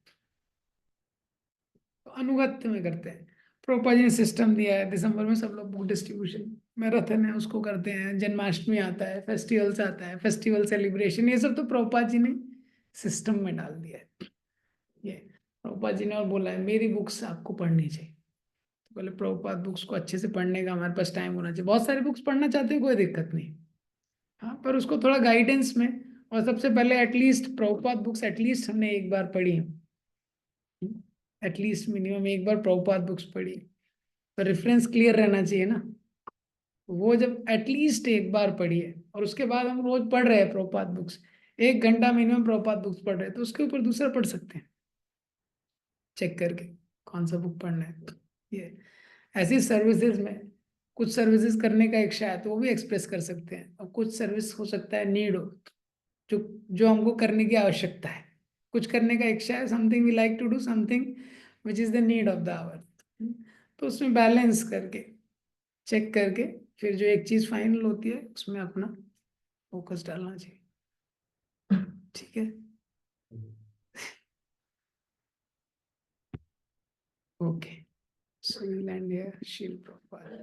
Speaker 1: तो अनुगत्य में करते हैं। प्रभुपाद जी ने सिस्टम दिया है, दिसंबर में सब लोग बुक डिस्ट्रीब्यूशन मैराथन है उसको करते हैं, जन्माष्टमी आता है, फेस्टिवल्स आता है, फेस्टिवल सेलिब्रेशन, ये सब तो प्रभुपाद जी ने सिस्टम में डाल दिया है। ये प्रभुपाद जी ने और बोला है मेरी बुक्स आपको पढ़नी चाहिए। तो पहले प्रभुपाद बुक्स को अच्छे से पढ़ने का हमारे पास टाइम होना चाहिए। बहुत सारी बुक्स पढ़ना चाहते हो, कोई दिक्कत नहीं, हाँ, पर उसको थोड़ा गाइडेंस में। और सबसे पहले एटलीस्ट प्रभुपाद बुक्स एटलीस्ट हमने एक बार पढ़ी, एटलीस्ट मिनिमम एक बार प्रभुपाद बुक्स पढ़ी, तो रेफरेंस क्लियर रहना चाहिए ना। वो जब एटलीस्ट एक बार पढ़िए और उसके बाद हम रोज पढ़ रहे हैं प्रभुपाद बुक्स, 1 घंटा मिनिमम प्रभुपाद बुक्स पढ़ रहे हैं, तो उसके ऊपर दूसरा पढ़ सकते हैं चेक करके कौन सा बुक पढ़ना है। ये ऐसी सर्विसेज में कुछ सर्विसेज करने का इच्छा है तो वो भी एक्सप्रेस कर सकते हैं, और कुछ सर्विस हो सकता है नीड हो, जो जो हमको करने की आवश्यकता है। कुछ करने का इच्छा है, something we like to do something which is the need of the hour, तो उसमें बैलेंस करके चेक करके फिर जो एक चीज फाइनल होती है उसमें अपना फोकस डालना चाहिए। ठीक है, okay, so you land here, शील प्रोफाइल।